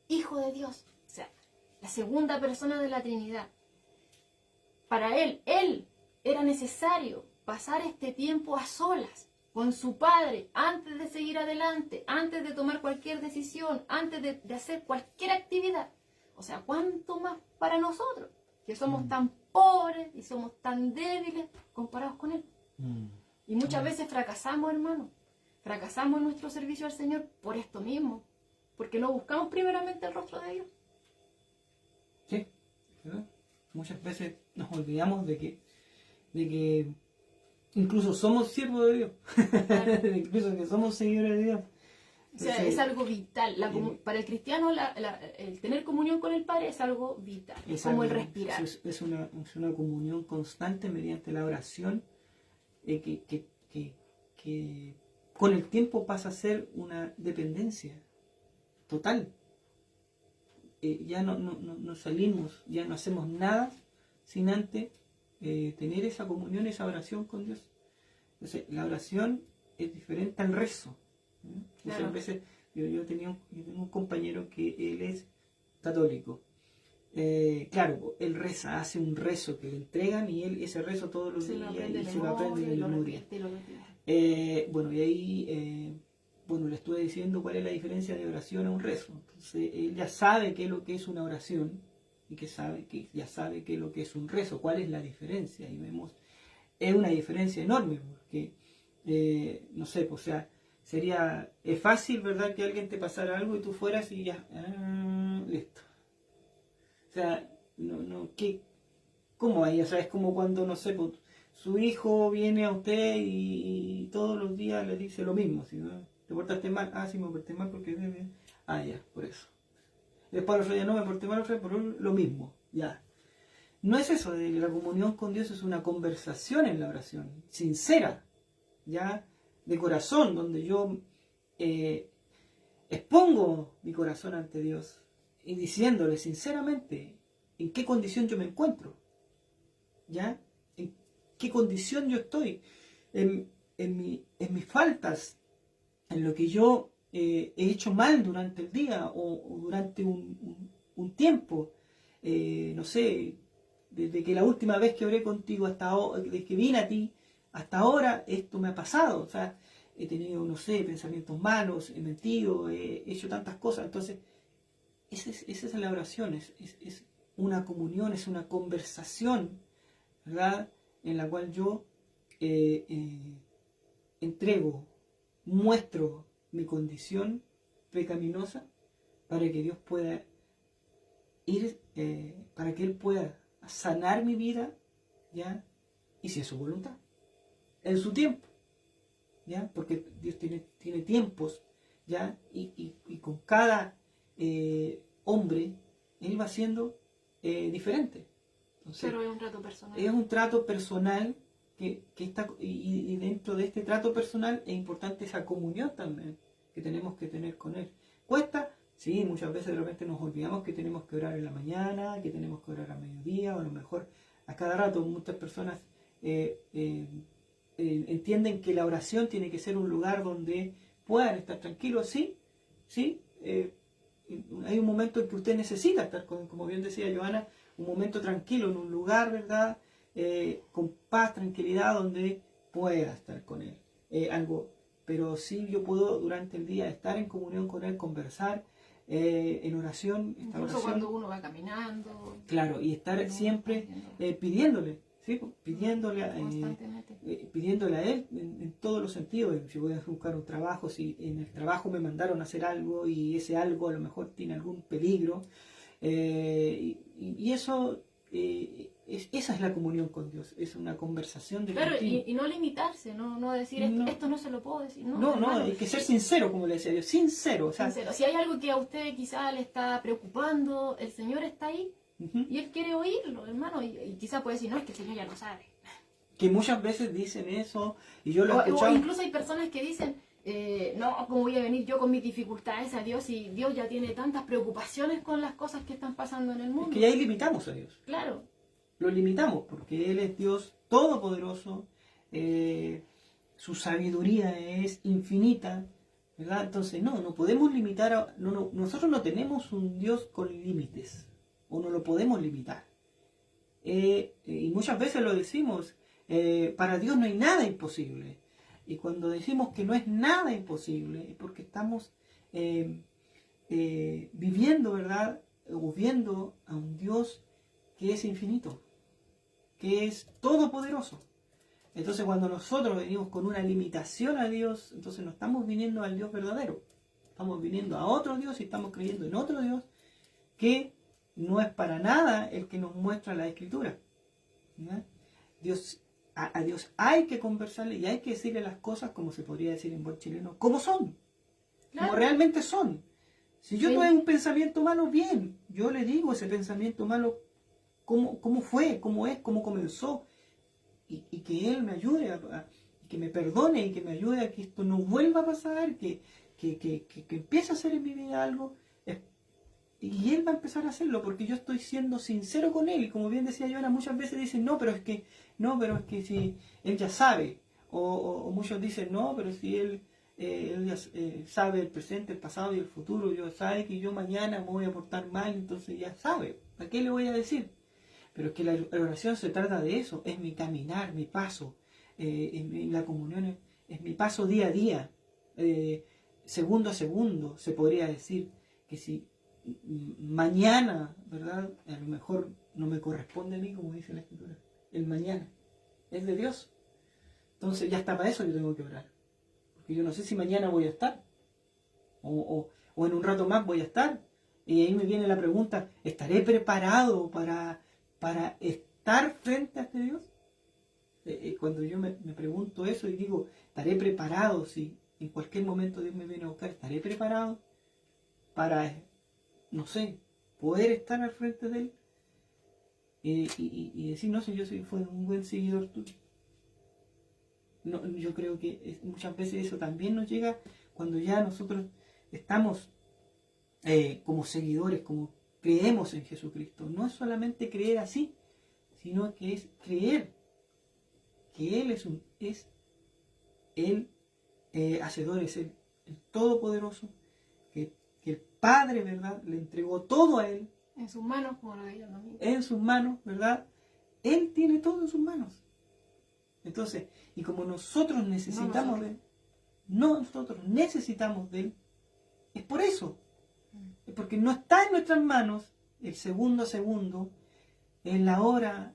Hijo de Dios, o sea, la segunda persona de la Trinidad, para Él era necesario pasar este tiempo a solas con su Padre, antes de seguir adelante, antes de tomar cualquier decisión, antes de hacer cualquier actividad. O sea, ¿cuánto más para nosotros? Que somos tan pobres y somos tan débiles comparados con Él. Y muchas veces fracasamos, hermano. Fracasamos en nuestro servicio al Señor por esto mismo. Porque no buscamos primeramente el rostro de Dios. Sí, ¿verdad? muchas veces nos olvidamos de que incluso somos siervos de Dios, incluso que somos seguidores de Dios. O sea, es algo vital. Para el cristiano, el tener comunión con el Padre es algo vital. Es como el respirar. Es una comunión constante mediante la oración que con el tiempo pasa a ser una dependencia total. Ya no salimos, ya no hacemos nada sin antes tener esa comunión, esa oración con Dios. Entonces, la oración es diferente al rezo. Muchas Claro. veces yo tenía un compañero que él es católico. Claro, él reza, hace un rezo que le entregan y él ese rezo todos los días y se lo aprende de memoria. Bueno, y ahí le estuve diciendo cuál es la diferencia de oración a un rezo. Entonces él ya sabe qué es lo que es una oración y ya sabe qué es lo que es un rezo, cuál es la diferencia. Y vemos, es una diferencia enorme porque, no sé, o sea, es fácil, ¿verdad?, que alguien te pasara algo y tú fueras y ya, listo. O sea, ¿cómo hay? O sea, es como cuando, no sé, pues, su hijo viene a usted y todos los días le dice lo mismo, ¿sí, no? ¿Te portaste mal? Ah, sí, me porté mal porque... ya, por eso. Después al otro día no me porté mal, por lo mismo, ya. No es eso, de la comunión con Dios es una conversación en la oración, sincera, ya, de corazón, donde yo expongo mi corazón ante Dios y diciéndole sinceramente en qué condición yo me encuentro, ya, en qué condición yo estoy, en mis faltas, en lo que yo he hecho mal durante el día o durante un tiempo, no sé, desde que la última vez que oré contigo hasta ahora, desde que vine a ti, hasta ahora esto me ha pasado, o sea, he tenido, no sé, pensamientos malos, he mentido, he hecho tantas cosas. Entonces, esa es la oración, es una comunión, es una conversación, ¿verdad?, en la cual yo entrego, muestro mi condición pecaminosa para que Dios pueda para que Él pueda sanar mi vida, ¿ya? Y si es su voluntad, en su tiempo, ¿ya? Porque Dios tiene tiempos, ¿ya? Y con cada hombre, Él va siendo diferente. Entonces, pero es un trato personal. es un trato personal que está, y dentro de este trato personal es importante esa comunión también que tenemos que tener con Él. ¿Cuesta? Sí, muchas veces de repente nos olvidamos que tenemos que orar en la mañana, que tenemos que orar a mediodía, o a lo mejor a cada rato. Muchas personas entienden que la oración tiene que ser un lugar donde puedan estar tranquilos. Sí, hay un momento en que usted necesita estar, como bien decía Joana, un momento tranquilo, en un lugar, ¿verdad?, con paz, tranquilidad, donde pueda estar con Él. Pero sí yo puedo durante el día estar en comunión con Él, conversar, en oración. Incluso cuando uno va caminando. Claro, y estar siempre pidiéndole, ¿sí? Pidiéndole a Él en todos los sentidos. Si voy a buscar un trabajo, si en el trabajo me mandaron a hacer algo y ese algo a lo mejor tiene algún peligro, y eso, esa es la comunión con Dios, es una conversación de claro, continuo. y no limitarse, no decir esto no se lo puedo decir. No, hay que ser sincero, como le decía Dios, sincero. O sea, sincero. Si hay algo que a usted quizá le está preocupando, el Señor está ahí y Él quiere oírlo, hermano, y quizá puede decir, no, es que el Señor ya lo sabe. Que muchas veces dicen eso, y yo lo he escuchado. O incluso hay personas que dicen, no, ¿cómo voy a venir yo con mis dificultades a Dios si Dios ya tiene tantas preocupaciones con las cosas que están pasando en el mundo? Es que ya ahí limitamos a Dios. Claro. Lo limitamos porque Él es Dios todopoderoso, su sabiduría es infinita, ¿verdad? Entonces no podemos limitar, nosotros no tenemos un Dios con límites, o no lo podemos limitar. Y muchas veces lo decimos, para Dios no hay nada imposible. Y cuando decimos que no es nada imposible, es porque estamos viviendo, ¿verdad?, o viendo a un Dios que es infinito, que es todopoderoso. Entonces cuando nosotros venimos con una limitación a Dios, entonces no estamos viniendo al Dios verdadero. Estamos viniendo a otro Dios y estamos creyendo en otro Dios que no es para nada el que nos muestra la Escritura. ¿Ya? A Dios hay que conversarle y hay que decirle las cosas, como se podría decir en buen chileno, como son, Claro. como realmente son. Si yo Sí. tuve un pensamiento malo, bien, yo le digo ese pensamiento malo, cómo fue, cómo es, cómo comenzó, y que Él me ayude, que me perdone y que me ayude a que esto no vuelva a pasar, que empiece a hacer en mi vida algo, y Él va a empezar a hacerlo porque yo estoy siendo sincero con Él. Y como bien decía Joana, muchas veces dicen, no, pero es que si Él ya sabe, o muchos dicen, no, pero si Él ya sabe el presente, el pasado y el futuro, yo sabe que yo mañana me voy a portar mal, entonces ya sabe, ¿a qué le voy a decir? Pero es que la oración se trata de eso, es mi caminar, mi paso, la comunión es mi paso día a día, segundo a segundo, se podría decir que si mañana, ¿verdad? A lo mejor no me corresponde a mí, como dice la Escritura, el mañana es de Dios. Entonces ya está, para eso yo tengo que orar, porque yo no sé si mañana voy a estar, o en un rato más voy a estar, y ahí me viene la pregunta, ¿estaré preparado para estar frente a este Dios? Cuando yo me pregunto eso y digo, ¿estaré preparado si en cualquier momento Dios me viene a buscar? ¿Estaré preparado para, no sé, poder estar al frente de Él? Y decir, no sé, fui un buen seguidor tuyo. No, yo creo que muchas veces eso también nos llega cuando ya nosotros estamos como seguidores, como creemos en Jesucristo. No es solamente creer así, sino que es creer que Él es el hacedor, es el todopoderoso, que el Padre, ¿verdad?, le entregó todo a Él. En sus manos, como lo veía también. En sus manos, ¿verdad? Él tiene todo en sus manos. Entonces, y como nosotros necesitamos de Él, nosotros necesitamos de Él, es por eso. Es porque no está en nuestras manos el segundo a segundo, en la hora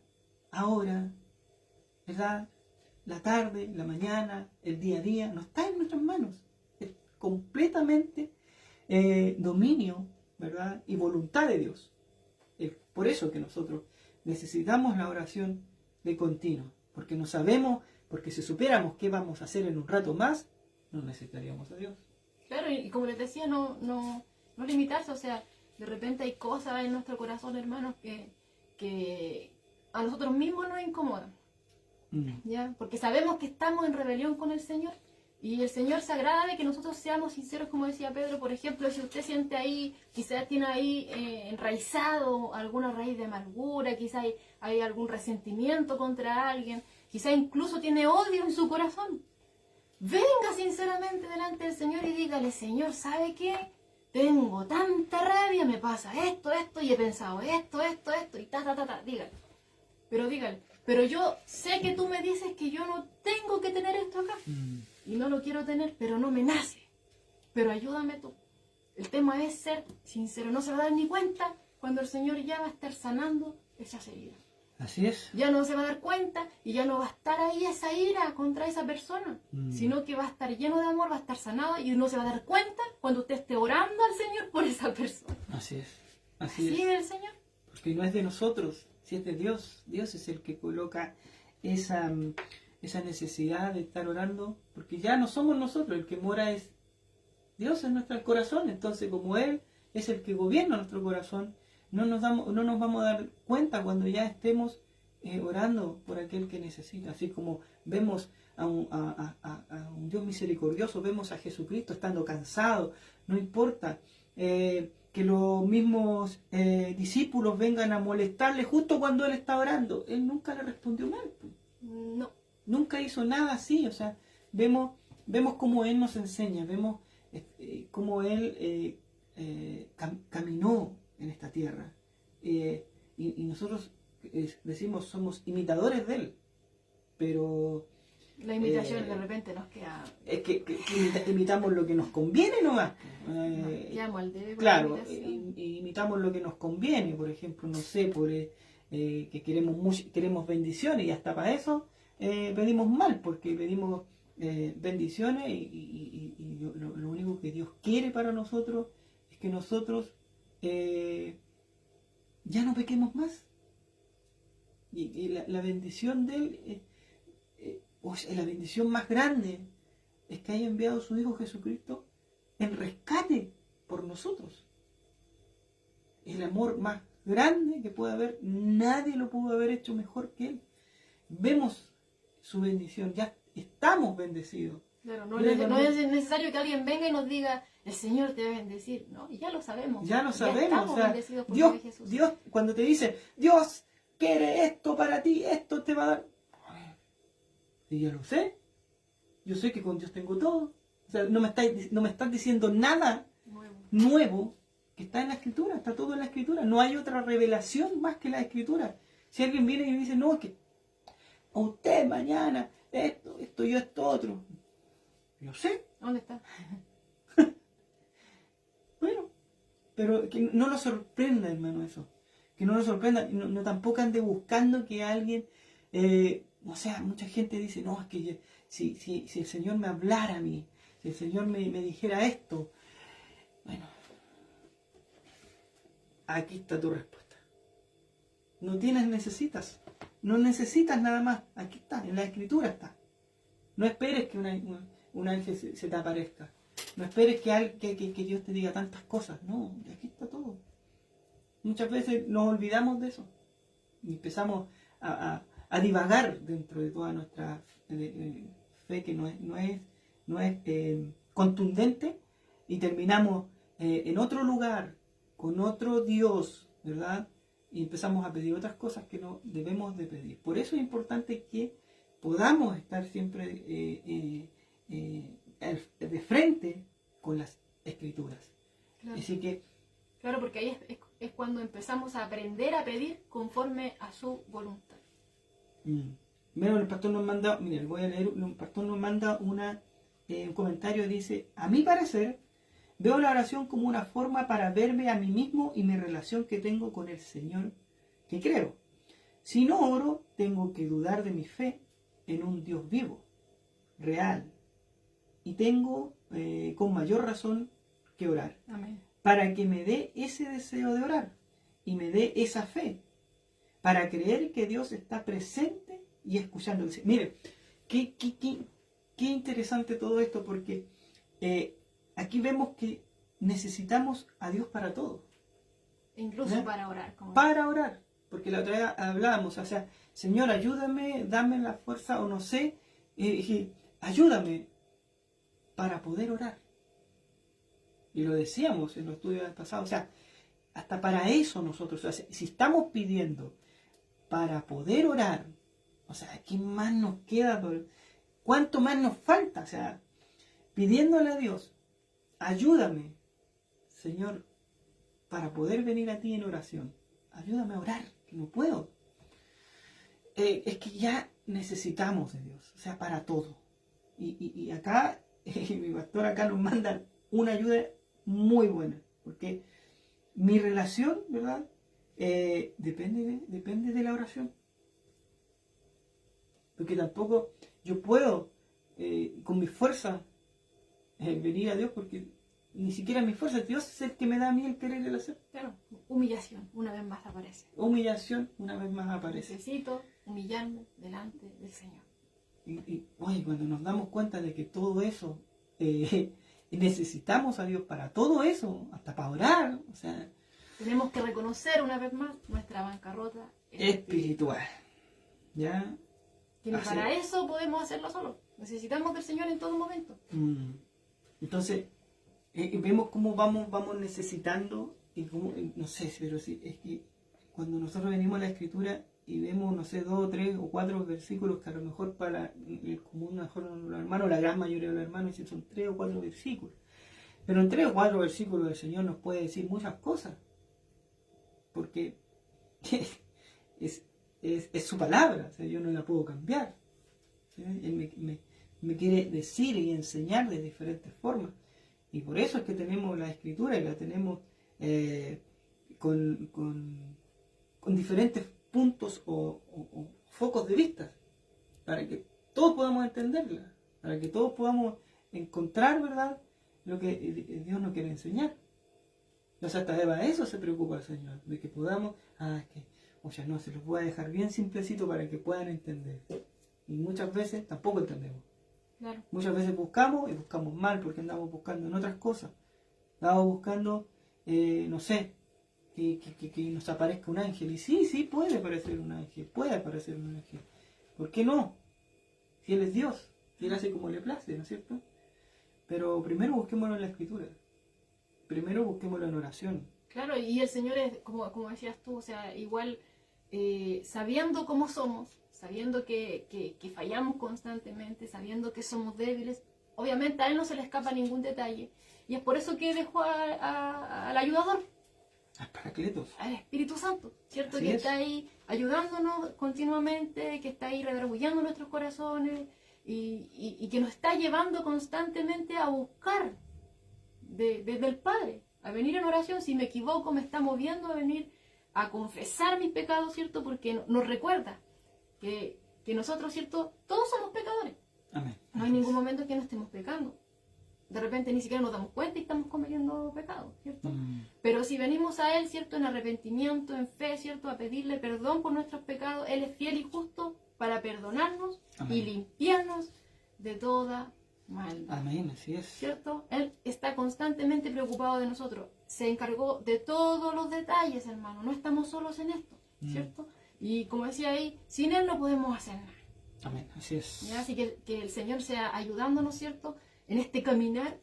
a hora, ¿verdad? La tarde, la mañana, el día a día, no está en nuestras manos. Es completamente dominio, ¿verdad? Y voluntad de Dios. Es por eso que nosotros necesitamos la oración de continuo. Porque no sabemos, porque si supiéramos qué vamos a hacer en un rato más, no necesitaríamos a Dios. Claro, y como les decía, no limitarse, o sea, de repente hay cosas en nuestro corazón, hermanos, que a nosotros mismos nos incomodan. ¿Ya? Porque sabemos que estamos en rebelión con el Señor y el Señor se agrada de que nosotros seamos sinceros, como decía Pedro. Por ejemplo, si usted siente ahí, quizás tiene ahí enraizado alguna raíz de amargura, quizás hay algún resentimiento contra alguien, quizás incluso tiene odio en su corazón, venga sinceramente delante del Señor y dígale: Señor, ¿sabe qué? Tengo tanta rabia, me pasa esto, y he pensado esto, y dígale. Pero dígale, pero yo sé que tú me dices que yo no tengo que tener esto acá. Y no lo quiero tener, pero no me nace. Pero ayúdame tú. El tema es ser sincero. No se va a dar ni cuenta cuando el Señor ya va a estar sanando esas heridas. Así es. Ya no se va a dar cuenta y ya no va a estar ahí esa ira contra esa persona, sino que va a estar lleno de amor, va a estar sanado y uno se va a dar cuenta cuando usted esté orando al Señor por esa persona. Así es. Así es el Señor. Porque no es de nosotros, si es de Dios. Dios es el que coloca esa necesidad de estar orando, porque ya no somos nosotros, el que mora es Dios en nuestro corazón. Entonces, como Él es el que gobierna nuestro corazón, no nos vamos a dar cuenta cuando ya estemos orando por aquel que necesita. Así como vemos a un Dios misericordioso, vemos a Jesucristo estando cansado, no importa que los mismos discípulos vengan a molestarle justo cuando Él está orando. Él nunca le respondió mal. No. Nunca hizo nada así. O sea, vemos cómo Él nos enseña, vemos cómo Él caminó en esta tierra. Y nosotros decimos somos imitadores de Él, pero la imitación de repente nos queda... Es que imitamos lo que nos conviene nomás. Quedamos al debe. Claro, imitamos lo que nos conviene. Por ejemplo, no sé, que queremos bendiciones y hasta para eso pedimos mal, porque pedimos bendiciones y lo único que Dios quiere para nosotros es que nosotros ya no pequemos más. Y la bendición de Él, o sea, la bendición más grande es que haya enviado a su Hijo Jesucristo en rescate por nosotros. El amor más grande que puede haber, nadie lo pudo haber hecho mejor que Él. Vemos su bendición, ya estamos bendecidos. Claro, no es necesario que alguien venga y nos diga, el Señor te va a bendecir, ¿no? Ya lo sabemos. Ya lo sabemos. Estamos O sea, bendecidos por medio de Jesús. Dios, cuando te dice, Dios quiere esto para ti, esto te va a dar. Y yo lo sé. Yo sé que con Dios tengo todo. O sea, no me estás diciendo nada nuevo que está en la Escritura. Está todo en la Escritura. No hay otra revelación más que la Escritura. Si alguien viene y me dice, no, que a usted mañana, esto y esto otro. Yo sé. ¿Dónde está? Bueno, pero que no lo sorprenda, hermano, eso. Que no lo sorprenda. No tampoco ande buscando que alguien... o sea, mucha gente dice, no, es que si el Señor me hablara a mí, si el Señor me dijera esto, bueno, aquí está tu respuesta. No necesitas, no necesitas nada más, aquí está, en la Escritura está. No esperes que un ángel se te aparezca, no esperes que Dios te diga tantas cosas, no, aquí está todo. Muchas veces nos olvidamos de eso y empezamos a divagar dentro de toda nuestra fe que no es contundente, y terminamos en otro lugar, con otro Dios, ¿verdad? Y empezamos a pedir otras cosas que no debemos de pedir. Por eso es importante que podamos estar siempre de frente con las Escrituras. Claro. Así que, claro, porque ahí es cuando empezamos a aprender a pedir conforme a su voluntad. Bueno, el pastor nos manda, miren, voy a leer, el pastor nos manda un comentario, dice, a mi parecer, veo la oración como una forma para verme a mí mismo y mi relación que tengo con el Señor que creo. Si no oro, tengo que dudar de mi fe en un Dios vivo, real, y tengo con mayor razón que orar. Amén. Para que me dé ese deseo de orar y me dé esa fe, para creer que Dios está presente y escuchando. Mire, qué interesante todo esto, porque aquí vemos que necesitamos a Dios para todo. Incluso ¿no? para orar. Para orar, porque la otra vez hablábamos, o sea, Señor, ayúdame, dame la fuerza, o no sé, ayúdame para poder orar. Y lo decíamos en los estudios pasados, o sea, hasta para eso nosotros, o sea, si estamos pidiendo para poder orar, o sea, ¿qué más nos queda? ¿Cuánto más nos falta? O sea, pidiéndole a Dios, ayúdame, Señor, para poder venir a ti en oración. Ayúdame a orar, que no puedo. Es que ya necesitamos de Dios, o sea, para todo. Y acá, mi pastor acá nos manda una ayuda muy buena, porque mi relación, ¿verdad? Depende de la oración. Porque tampoco yo puedo con mi fuerza venir a Dios, porque ni siquiera mi fuerza, Dios es el que me da a mí el querer y el hacer. Claro, humillación, una vez más aparece. Humillación, una vez más aparece. Necesito humillarme delante del Señor. Y oye, cuando nos damos cuenta de que todo eso, necesitamos a Dios para todo eso, hasta para orar, o sea... Tenemos que reconocer una vez más nuestra bancarrota espiritual. ¿Ya? Que para eso podemos hacerlo solos. Necesitamos del Señor en todo momento. Entonces, vemos cómo vamos necesitando, y cómo, no sé, pero sí, es que cuando nosotros venimos a la Escritura y vemos, no sé, 2, 3 o 4 versículos que a lo mejor para el común, mejor los hermanos, la gran mayoría de los hermanos dicen son 3 o 4 versículos. Pero en 3 o 4 versículos el Señor nos puede decir muchas cosas. Porque es su palabra, o sea, yo no la puedo cambiar. ¿Sí? Él me quiere decir y enseñar de diferentes formas. Y por eso es que tenemos la Escritura y la tenemos con diferentes puntos o focos de vista, para que todos podamos entenderla, para que todos podamos encontrar, ¿verdad?, lo que Dios nos quiere enseñar. Entonces hasta de eso se preocupa el Señor, de que podamos, es que, oye, no, se los voy a dejar bien simplecito para que puedan entender. Y muchas veces tampoco entendemos. Claro. Muchas veces buscamos y buscamos mal porque andamos buscando en otras cosas. Andamos buscando, no sé, que nos aparezca un ángel. Y sí, puede aparecer un ángel, ¿Por qué no? Si Él es Dios, si Él hace como le place, ¿no es cierto? Pero primero busquémoslo en la Escritura. Primero busquémoslo en oración. Claro, y el Señor es, como decías tú, o sea, igual sabiendo cómo somos, sabiendo que fallamos constantemente, sabiendo que somos débiles, obviamente a Él no se le escapa ningún detalle. Y es por eso que dejó al ayudador, Al Paracletos. al Espíritu Santo, ¿cierto? Así Que es. está ahí ayudándonos continuamente, que está ahí redarguyando nuestros corazones y que nos está llevando constantemente a buscar desde el Padre, a venir en oración. Si me equivoco, me está moviendo a venir a confesar mis pecados, ¿cierto? Porque nos recuerda que nosotros, ¿cierto? Todos somos pecadores. Amén. No hay ningún momento en que no estemos pecando. De repente ni siquiera nos damos cuenta y estamos cometiendo pecados, ¿cierto? Pero si venimos a Él, ¿cierto? En arrepentimiento, en fe, ¿cierto? A pedirle perdón por nuestros pecados, Él es fiel y justo para perdonarnos Amén. y limpiarnos de toda maldad. Amén, así es. ¿Cierto? Él está constantemente preocupado de nosotros. Se encargó de todos los detalles, hermano. No estamos solos en esto, ¿cierto? Y como decía ahí, sin Él no podemos hacer nada. Amén, así es. ¿Ya? Así que el Señor sea ayudándonos, ¿cierto? En este caminar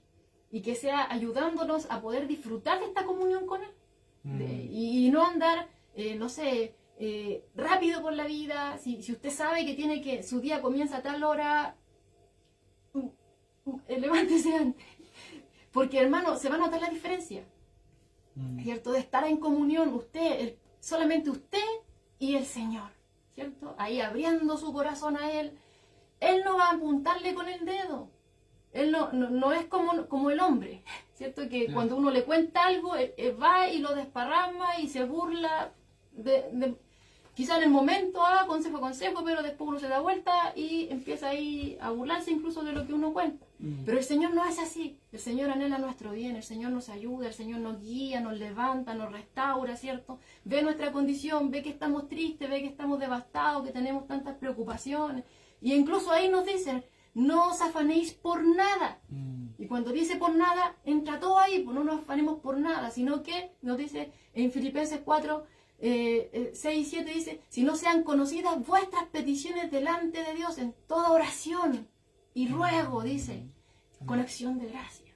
y que sea ayudándonos a poder disfrutar de esta comunión con Él. Y no andar, no sé, rápido por la vida. Si usted sabe que su día comienza a tal hora, levántese antes. Porque, hermano, se va a notar la diferencia, ¿cierto? De estar en comunión, solamente usted y el Señor, ¿cierto? Ahí abriendo su corazón a Él. Él no va a apuntarle con el dedo. Él no es como el hombre, ¿cierto? Que Claro. cuando uno le cuenta algo, él va y lo desparrama y se burla quizá en el momento, consejo, pero después uno se da vuelta y empieza ahí a burlarse incluso de lo que uno cuenta. Pero el Señor no es así. El Señor anhela nuestro bien, el Señor nos ayuda, el Señor nos guía, nos levanta, nos restaura, ¿cierto? Ve nuestra condición, ve que estamos tristes, ve que estamos devastados, que tenemos tantas preocupaciones. Y incluso ahí nos dicen, no os afanéis por nada. Y cuando dice por nada, entra todo ahí, pues no nos afanemos por nada, sino que nos dice en Filipenses 4, 6 y 7 dice, si no sean conocidas vuestras peticiones delante de Dios en toda oración y ruego, dice, con acción de gracia.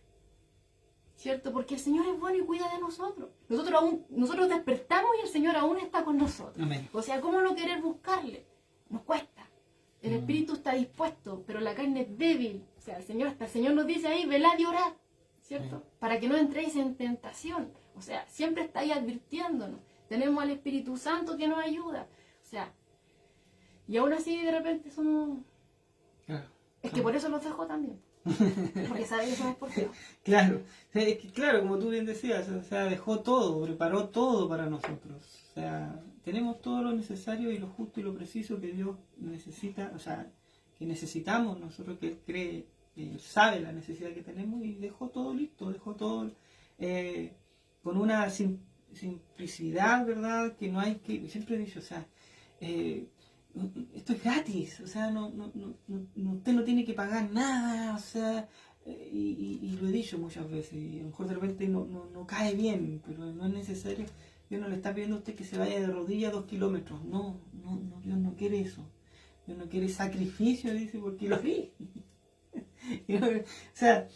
¿Cierto? Porque el Señor es bueno y cuida de nosotros. Nosotros despertamos y el Señor aún está con nosotros. Amén. O sea, ¿cómo no querer buscarle? Nos cuesta. El espíritu está dispuesto, pero la carne es débil. O sea, el Señor nos dice ahí, velad y orad, ¿cierto? Para que no entréis en tentación. O sea, siempre está ahí advirtiéndonos. Tenemos al Espíritu Santo que nos ayuda. O sea, y aún así de repente somos... Claro. Es que por eso los dejó también. Porque sabe que somos porfiados. Claro, es que claro, como tú bien decías, o sea, dejó todo, preparó todo para nosotros. O sea, tenemos todo lo necesario y lo justo y lo preciso que Dios necesita, o sea, que necesitamos nosotros, que Él cree, Él sabe la necesidad que tenemos y dejó todo listo, dejó todo con una simplicidad, ¿verdad? Que no hay que, siempre he dicho, o sea, esto es gratis, o sea, usted no tiene que pagar nada, o sea, y lo he dicho muchas veces, y a lo mejor de repente no cae bien, pero no es necesario. Dios no le está pidiendo a usted que se vaya de rodillas 2 kilómetros, no, Dios no quiere eso, Dios no quiere sacrificio, dice, porque lo vi. O sea,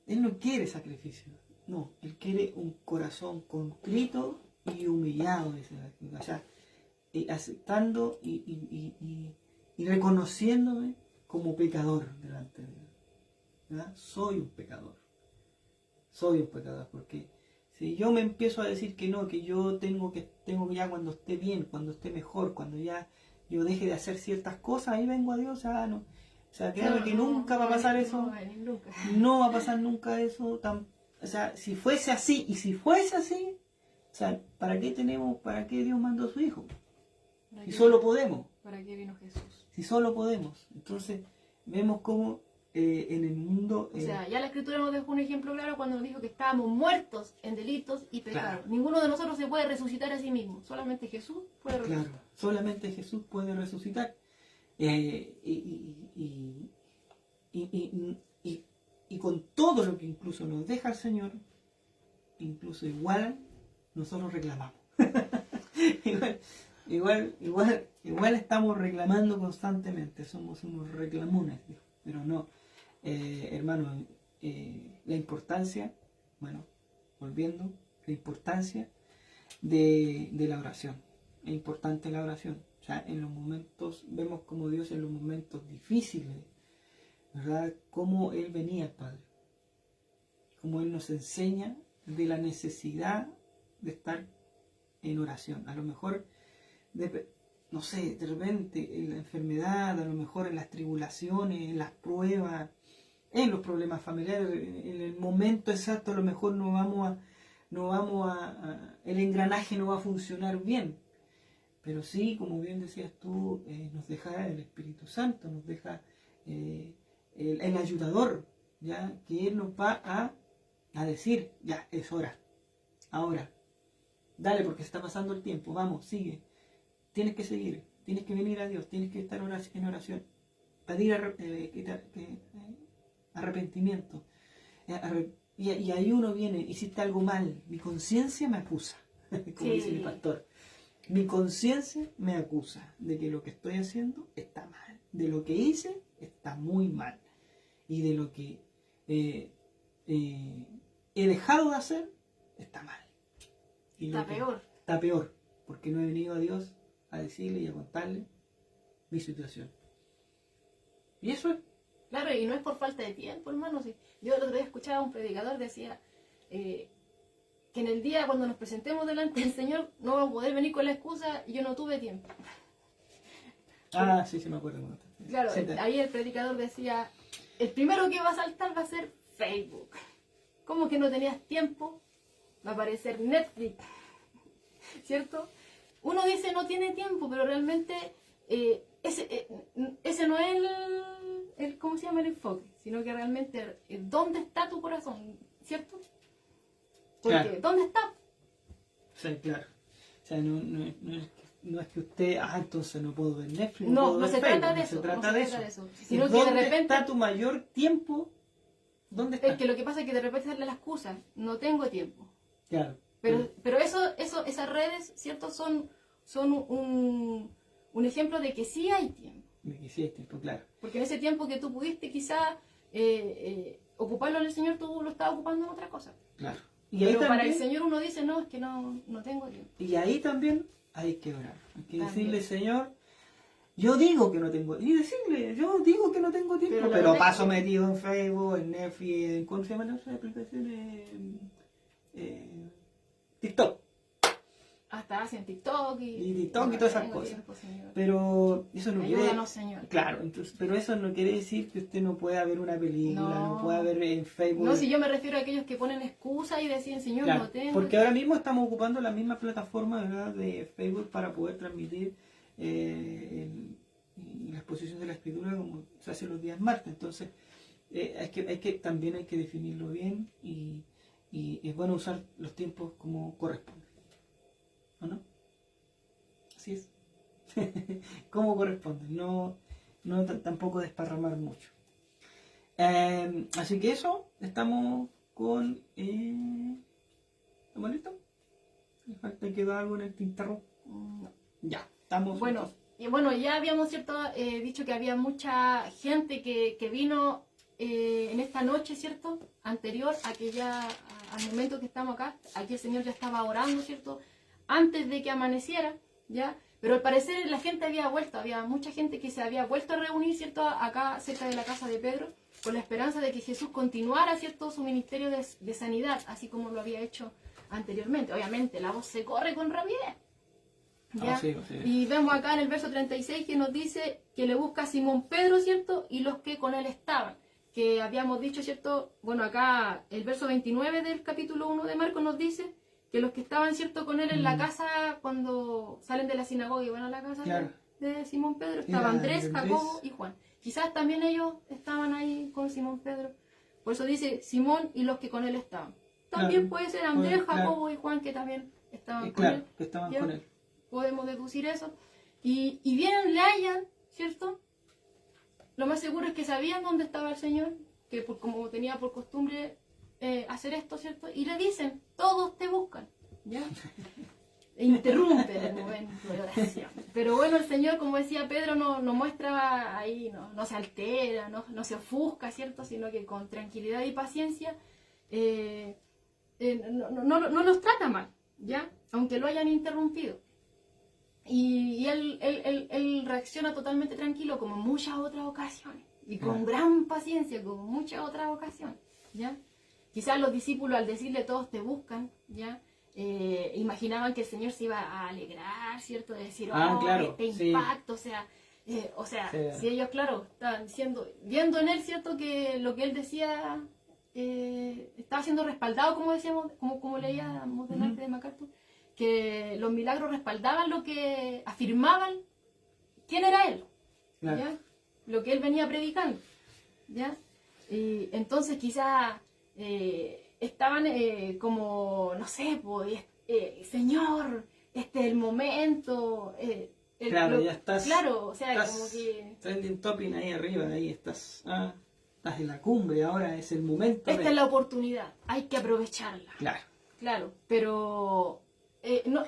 Él no quiere sacrificio, no, Él quiere un corazón contrito y humillado, dice, o sea, aceptando y reconociéndome como pecador delante de Dios, ¿verdad? Soy un pecador, porque si yo me empiezo a decir que no, que yo tengo que ya cuando esté bien, cuando esté mejor, cuando ya yo deje de hacer ciertas cosas, ahí vengo a Dios, no. O sea, créanme que nunca va a pasar eso, no va a pasar nunca eso, o sea, si fuese así, o sea, ¿para qué Dios mandó a su Hijo? Si solo podemos. ¿Para qué vino Jesús? Si solo podemos. Entonces, vemos cómo en el mundo. O sea, ya la Escritura nos dejó un ejemplo claro cuando nos dijo que estábamos muertos en delitos y pecados. Claro. Ninguno de nosotros se puede resucitar a sí mismo. Solamente Jesús puede resucitar. Claro, solamente Jesús puede resucitar. Y con todo lo que incluso nos deja el Señor, incluso igual nosotros reclamamos. igual estamos reclamando constantemente, somos unos reclamones, pero no, hermano, la importancia, bueno, volviendo, la importancia de la oración. Es importante la oración. O sea, en los momentos, vemos como Dios en los momentos difíciles, ¿verdad? Cómo Él venía al Padre. Cómo Él nos enseña de la necesidad de estar en oración. A lo mejor, no sé, de repente en la enfermedad, a lo mejor en las tribulaciones, en las pruebas, en los problemas familiares, en el momento exacto a lo mejor el engranaje no va a funcionar bien. Pero sí, como bien decías tú, nos deja el Espíritu Santo, nos deja el ayudador, ¿ya? Que Él nos va a decir, ya, es hora, ahora, dale porque se está pasando el tiempo, vamos, sigue, tienes que seguir, tienes que venir a Dios, tienes que estar en oración, pedir arrepentimiento, y ahí uno viene, hiciste algo mal, mi conciencia me acusa, como dice mi pastor. Mi conciencia me acusa de que lo que estoy haciendo está mal, de lo que hice está muy mal, y de lo que he dejado de hacer está mal. Y está peor. Está peor, porque no he venido a Dios a decirle y a contarle mi situación. Y eso es. Claro, y no es por falta de tiempo, hermano. Sí. Yo el otro día escuchaba a un predicador decía que en el día cuando nos presentemos delante del Señor no vamos a poder venir con la excusa yo no tuve tiempo. Ah, sí, me acuerdo. Claro, ahí el predicador decía, el primero que va a saltar va a ser Facebook. ¿Cómo que no tenías tiempo? Va a aparecer Netflix, ¿cierto? Uno dice no tiene tiempo, pero realmente ese no es el ¿cómo se llama? El enfoque, sino que realmente ¿dónde está tu corazón? ¿Cierto? Porque claro. ¿dónde está? Sí, claro. O sea, no es que usted, entonces no puedo ver Netflix. No se trata de eso. Se trata de eso. Sino que ¿Dónde de repente está tu mayor tiempo? ¿Dónde está? Es que lo que pasa es que de repente sale la excusa, no tengo tiempo. Claro. Pero esas redes, ¿cierto? Son un ejemplo de que sí hay tiempo. De que sí hay tiempo, claro. Porque en ese tiempo que tú pudiste quizá ocuparlo en el Señor, tú lo estabas ocupando en otra cosa. Claro. Y pero también, para el Señor uno dice, no, es que no tengo tiempo. Y ahí también hay que orar. Hay que decirle, Señor, yo digo que no tengo tiempo. Y decirle, yo digo que no tengo tiempo. Pero paso metido en Facebook, en Netflix, en ¿cómo se llaman las aplicaciones? TikTok. Hasta hacen TikTok y TikTok y todas esas cosas. Tiempo, pero eso no Ayúdanos, Señor. Claro, entonces, pero eso no quiere decir que usted no pueda ver una película, no pueda ver en Facebook. No, si yo me refiero a aquellos que ponen excusas y deciden, Señor, claro, no tengo. Porque ahora mismo estamos ocupando la misma plataforma, ¿verdad?, de Facebook para poder transmitir la exposición de la escritura como se hace los días martes. Entonces, también hay que definirlo bien y es bueno usar los tiempos como corresponde. ¿O no? Así es. Como corresponde, no tampoco desparramar mucho. Así que eso, estamos con... ¿Estamos listos? ¿Me falta quedar algo en el tintero? No. Ya, estamos... Bueno, y bueno, ya habíamos dicho que había mucha gente que vino en esta noche, ¿cierto? Anterior a que ya, al momento que estamos acá, aquí el Señor ya estaba orando, ¿cierto? Antes de que amaneciera, ¿ya? Pero al parecer la gente había vuelto, había mucha gente que se había vuelto a reunir, ¿cierto? Acá cerca de la casa de Pedro, con la esperanza de que Jesús continuara, ¿cierto? Su ministerio de sanidad, así como lo había hecho anteriormente. Obviamente la voz se corre con rapidez, ¿ya? Sí. Y vemos acá en el verso 36 que nos dice que le busca a Simón Pedro, ¿cierto? Y los que con él estaban, que habíamos dicho, ¿cierto? Bueno, acá el verso 29 del capítulo 1 de Marcos nos dice que los que estaban, ¿cierto?, con él en la casa cuando salen de la sinagoga y van a la casa de Simón Pedro, estaba Andrés, Jacobo y Juan. quizás también ellos estaban ahí con Simón Pedro. Por eso dice Simón y los que con él estaban. También Claro, puede ser Andrés, claro. Jacobo y Juan, que también estaban con Claro, él. que estaban ¿Ya? con él. Podemos deducir eso. Y vienen, le hallan, ¿cierto? Lo más seguro es que sabían dónde estaba el Señor, que como tenía por costumbre hacer esto, ¿cierto? Y le dicen, todos te buscan, ¿ya? E interrumpen el momento de oración. Pero bueno, el Señor, como decía Pedro, no muestra ahí, no se altera, no se ofusca, ¿cierto? Sino que con tranquilidad y paciencia no los trata mal, ¿ya? Aunque lo hayan interrumpido. Y él reacciona totalmente tranquilo, como en muchas otras ocasiones. Y con gran paciencia, como en muchas otras ocasiones, ¿ya? Quizás los discípulos, al decirle todos te buscan, ¿ya? Imaginaban que el Señor se iba a alegrar, ¿cierto? De decir, claro, este impacto, sí. Si ellos, claro, estaban viendo en él, ¿cierto? Que lo que él decía estaba siendo respaldado, como decíamos, como leíamos delante de MacArthur, que los milagros respaldaban lo que afirmaban quién era él, claro. ¿Ya? Lo que él venía predicando, ¿ya? Y entonces quizás estaban como, no sé, pues, Señor, este es el momento. Claro, ya estás. Claro, o sea, estás como que. Trending topping ahí arriba, ahí estás. Estás en la cumbre, ahora es el momento. Esta es la oportunidad, hay que aprovecharla. Claro. Claro, pero.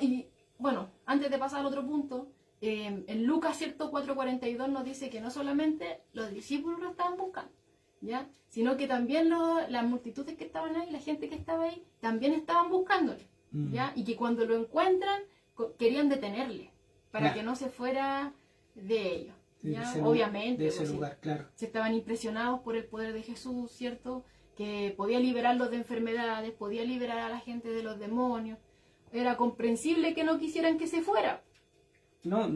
Y bueno, antes de pasar al otro punto, en Lucas 4:42 nos dice que no solamente los discípulos lo estaban buscando, ¿ya? Sino que también las multitudes que estaban ahí, la gente que estaba ahí, también estaban buscándolo, ¿ya? Y que cuando lo encuentran, querían detenerle, para que no se fuera de ellos, ¿ya? Obviamente, de ese lugar, claro. Se estaban impresionados por el poder de Jesús, ¿cierto? Que podía liberarlos de enfermedades, podía liberar a la gente de los demonios. Era comprensible que no quisieran que se fuera.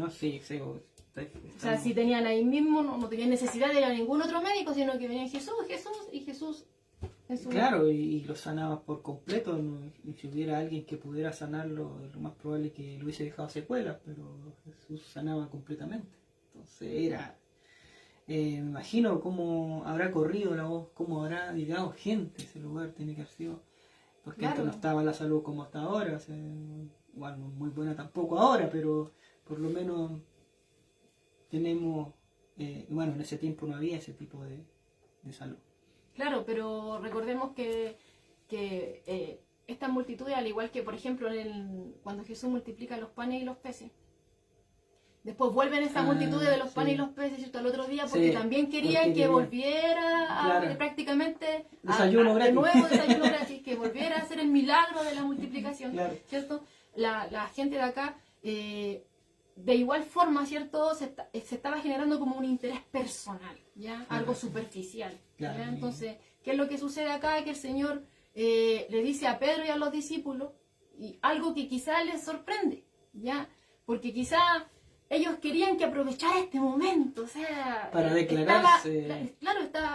Sí. O sea, si tenían ahí mismo, no tenían necesidad de ir a ningún otro médico, sino que venían Jesús en su Claro, y lo sanaba por completo. Y si hubiera alguien que pudiera sanarlo, lo más probable es que lo hubiese dejado secuelas, pero Jesús sanaba completamente. Entonces me imagino cómo habrá corrido la voz, cómo habrá llegado gente a ese lugar, tiene que haber sido. Porque antes no estaba la salud como hasta ahora, o sea, igual no es muy buena tampoco ahora, pero por lo menos tenemos, en ese tiempo no había ese tipo de salud. Claro, pero recordemos que estas multitudes, al igual que por ejemplo cuando Jesús multiplica los panes y los peces, después vuelven esta multitud de los panes y los peces, ¿cierto? Al otro día, porque también querían que volviera prácticamente desayuno gratis. De nuevo desayuno gratis, que volviera a hacer el milagro de la multiplicación, ¿cierto? La gente de acá, de igual forma, ¿cierto? Se estaba generando como un interés personal, ¿ya? Algo superficial, ¿ya? Entonces, ¿qué es lo que sucede acá? Que el Señor le dice a Pedro y a los discípulos, y algo que quizás les sorprende, ¿ya? Porque quizás ellos querían que aprovechara este momento, o sea, para declararse.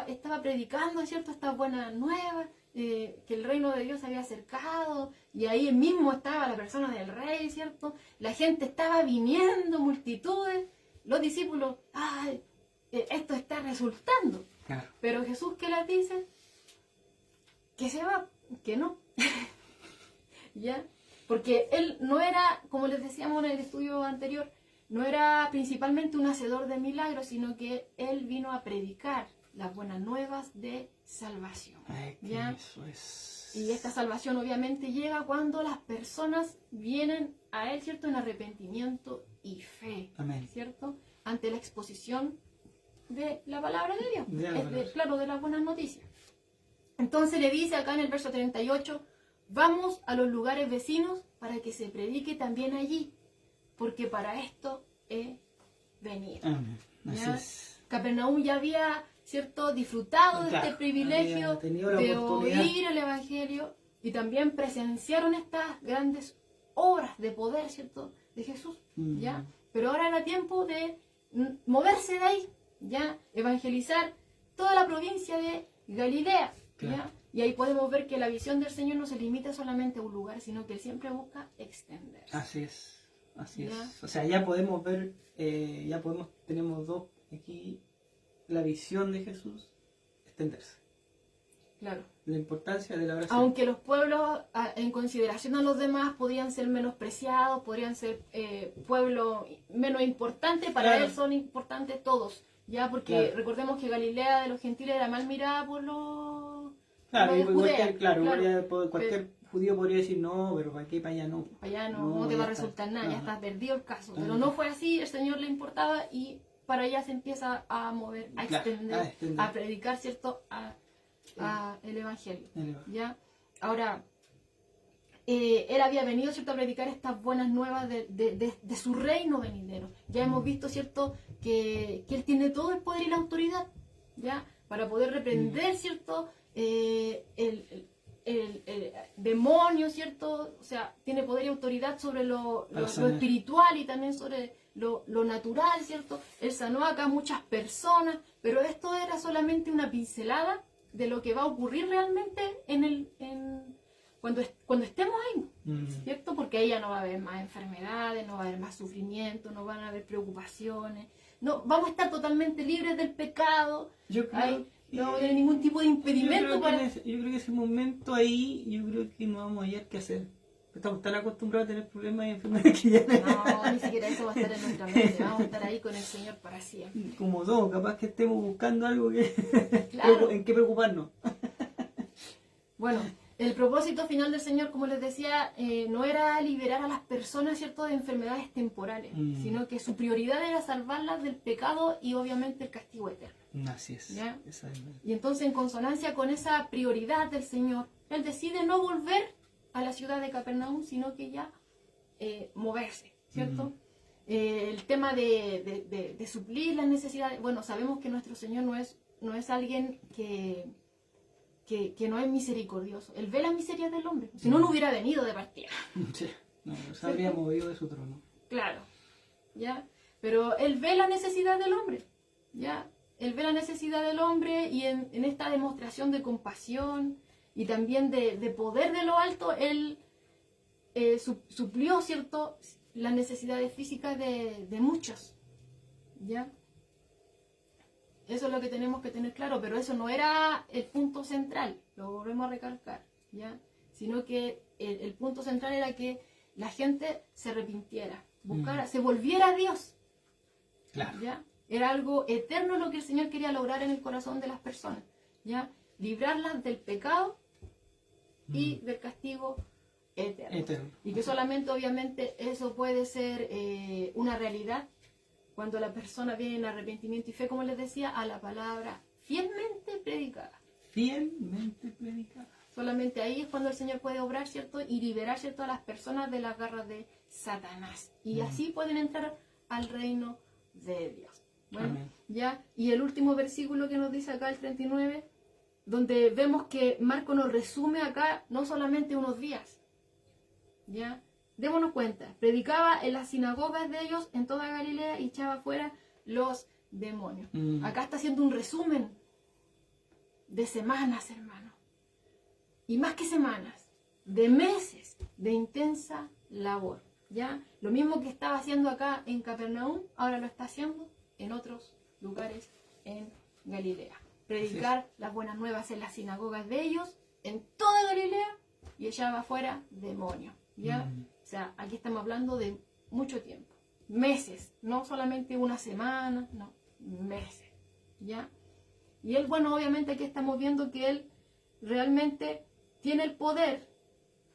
Estaba predicando, ¿cierto? Estas buenas nuevas, que el reino de Dios se había acercado, y ahí mismo estaba la persona del rey, ¿cierto? La gente estaba viniendo, multitudes, los discípulos, esto está resultando. Claro. Pero Jesús, ¿qué les dice? Que se va, que no. ¿Ya? Porque él no era, como les decíamos en el estudio anterior, no era principalmente un hacedor de milagros, sino que él vino a predicar las buenas nuevas de salvación. ¿Ya? Eso es. Y esta salvación obviamente llega cuando las personas vienen a él, ¿cierto? En arrepentimiento y fe. Amén. ¿Cierto? Ante la exposición de la palabra de Dios. Claro, de las buenas noticias. Entonces le dice acá en el verso 38, vamos a los lugares vecinos para que se predique también allí, porque para esto he venido. Amén. Así es. Capernaum ya había, ¿cierto?, disfrutado de este privilegio de oír el Evangelio, y también presenciaron estas grandes obras de poder, ¿cierto?, de Jesús, ¿ya? Pero ahora era tiempo de moverse de ahí, ¿ya? Evangelizar toda la provincia de Galilea, ¿ya? Y ahí podemos ver que la visión del Señor no se limita solamente a un lugar, sino que Él siempre busca extenderse. Así es. O sea, ya podemos ver, tenemos dos aquí, la visión de Jesús, extenderse. Claro. La importancia de la oración. Aunque los pueblos, en consideración a los demás, podían ser menospreciados, podrían ser pueblos menos importantes, para Claro. él son importantes todos. Ya, porque Claro. recordemos que Galilea de los gentiles era mal mirada por los... Claro, por y los de Judea. cualquier judío podría decir, no, pero ¿para qué para allá no? Allá no te va a ya está. resultar nada, ya Ajá. está perdido el caso. Ajá. Pero no fue así, el Señor le importaba y para allá se empieza a mover, a Claro, extender, a extender. a predicar, ¿cierto? A el Evangelio. ¿Ya? Ahora, él había venido, ¿cierto?, a predicar estas buenas nuevas de su reino venidero. Ya hemos visto, ¿cierto?, que él tiene todo el poder y la autoridad, ¿ya?, para poder reprender, ¿cierto?, el demonio, ¿cierto? O sea, tiene poder y autoridad sobre lo espiritual y también sobre lo natural, ¿cierto? Él sanó acá a muchas personas, pero esto era solamente una pincelada de lo que va a ocurrir realmente cuando estemos ahí, ¿cierto? Porque ahí ya no va a haber más enfermedades, no va a haber más sufrimiento, no van a haber preocupaciones, no, vamos a estar totalmente libres del pecado. Yo creo, no vamos a tener ningún tipo de impedimento para... yo creo que ese momento ahí, yo creo que no vamos a hallar qué hacer. Estamos tan acostumbrados a tener problemas y enfermedades que ya No, ni siquiera eso va a estar en nuestra mente. Vamos a estar ahí con el Señor para siempre. como todos, capaz que estemos buscando algo Claro. en qué preocuparnos. Bueno, el propósito final del Señor, como les decía, no era liberar a las personas, ¿cierto?, de enfermedades temporales, sino que su prioridad era salvarlas del pecado y obviamente el castigo eterno. Así es. ¿Ya? Esa es Y entonces, en consonancia con esa prioridad del Señor, Él decide no volver a la ciudad de Capernaum, sino que ya moverse, ¿cierto? El tema de suplir las necesidades. Bueno, sabemos que nuestro Señor no es alguien que no es misericordioso. Él ve las miserias del hombre. Si no, no hubiera venido de partida. Sí, no se habría movido de su trono. Claro, ¿ya? Pero Él ve la necesidad del hombre, ¿ya? Él ve la necesidad del hombre y en esta demostración de compasión y también de poder de lo alto, Él suplió, ¿cierto?, las necesidades físicas de muchos, ¿ya? Eso es lo que tenemos que tener claro, pero eso no era el punto central, lo volvemos a recalcar, ¿ya? Sino que el punto central era que la gente se arrepintiera, buscara, se volviera a Dios, Claro. ¿ya? Era algo eterno lo que el Señor quería lograr en el corazón de las personas, ¿ya? Librarlas del pecado y del castigo eterno. Y que solamente, obviamente, eso puede ser una realidad cuando la persona viene en arrepentimiento y fe, como les decía, a la palabra fielmente predicada. Fielmente predicada. Solamente ahí es cuando el Señor puede obrar, ¿cierto? Y liberar, ¿cierto?, a las personas de las garras de Satanás. Y así pueden entrar al reino de Dios. Bueno, Amén. ya. Y el último versículo que nos dice acá, el 39, donde vemos que Marco nos resume acá no solamente unos días, ¿ya? Démonos cuenta, predicaba en las sinagogas de ellos en toda Galilea y echaba fuera los demonios. Acá está haciendo un resumen de semanas, hermano. Y más que semanas, de meses de intensa labor, ¿ya? Lo mismo que estaba haciendo acá en Capernaum, ahora lo está haciendo en otros lugares en Galilea. Predicar las buenas nuevas en las sinagogas de ellos, en toda Galilea, y echaba fuera demonios, ¿ya? O sea, aquí estamos hablando de mucho tiempo, meses, no solamente una semana, no, meses, ¿ya? Y él, bueno, obviamente aquí estamos viendo que él realmente tiene el poder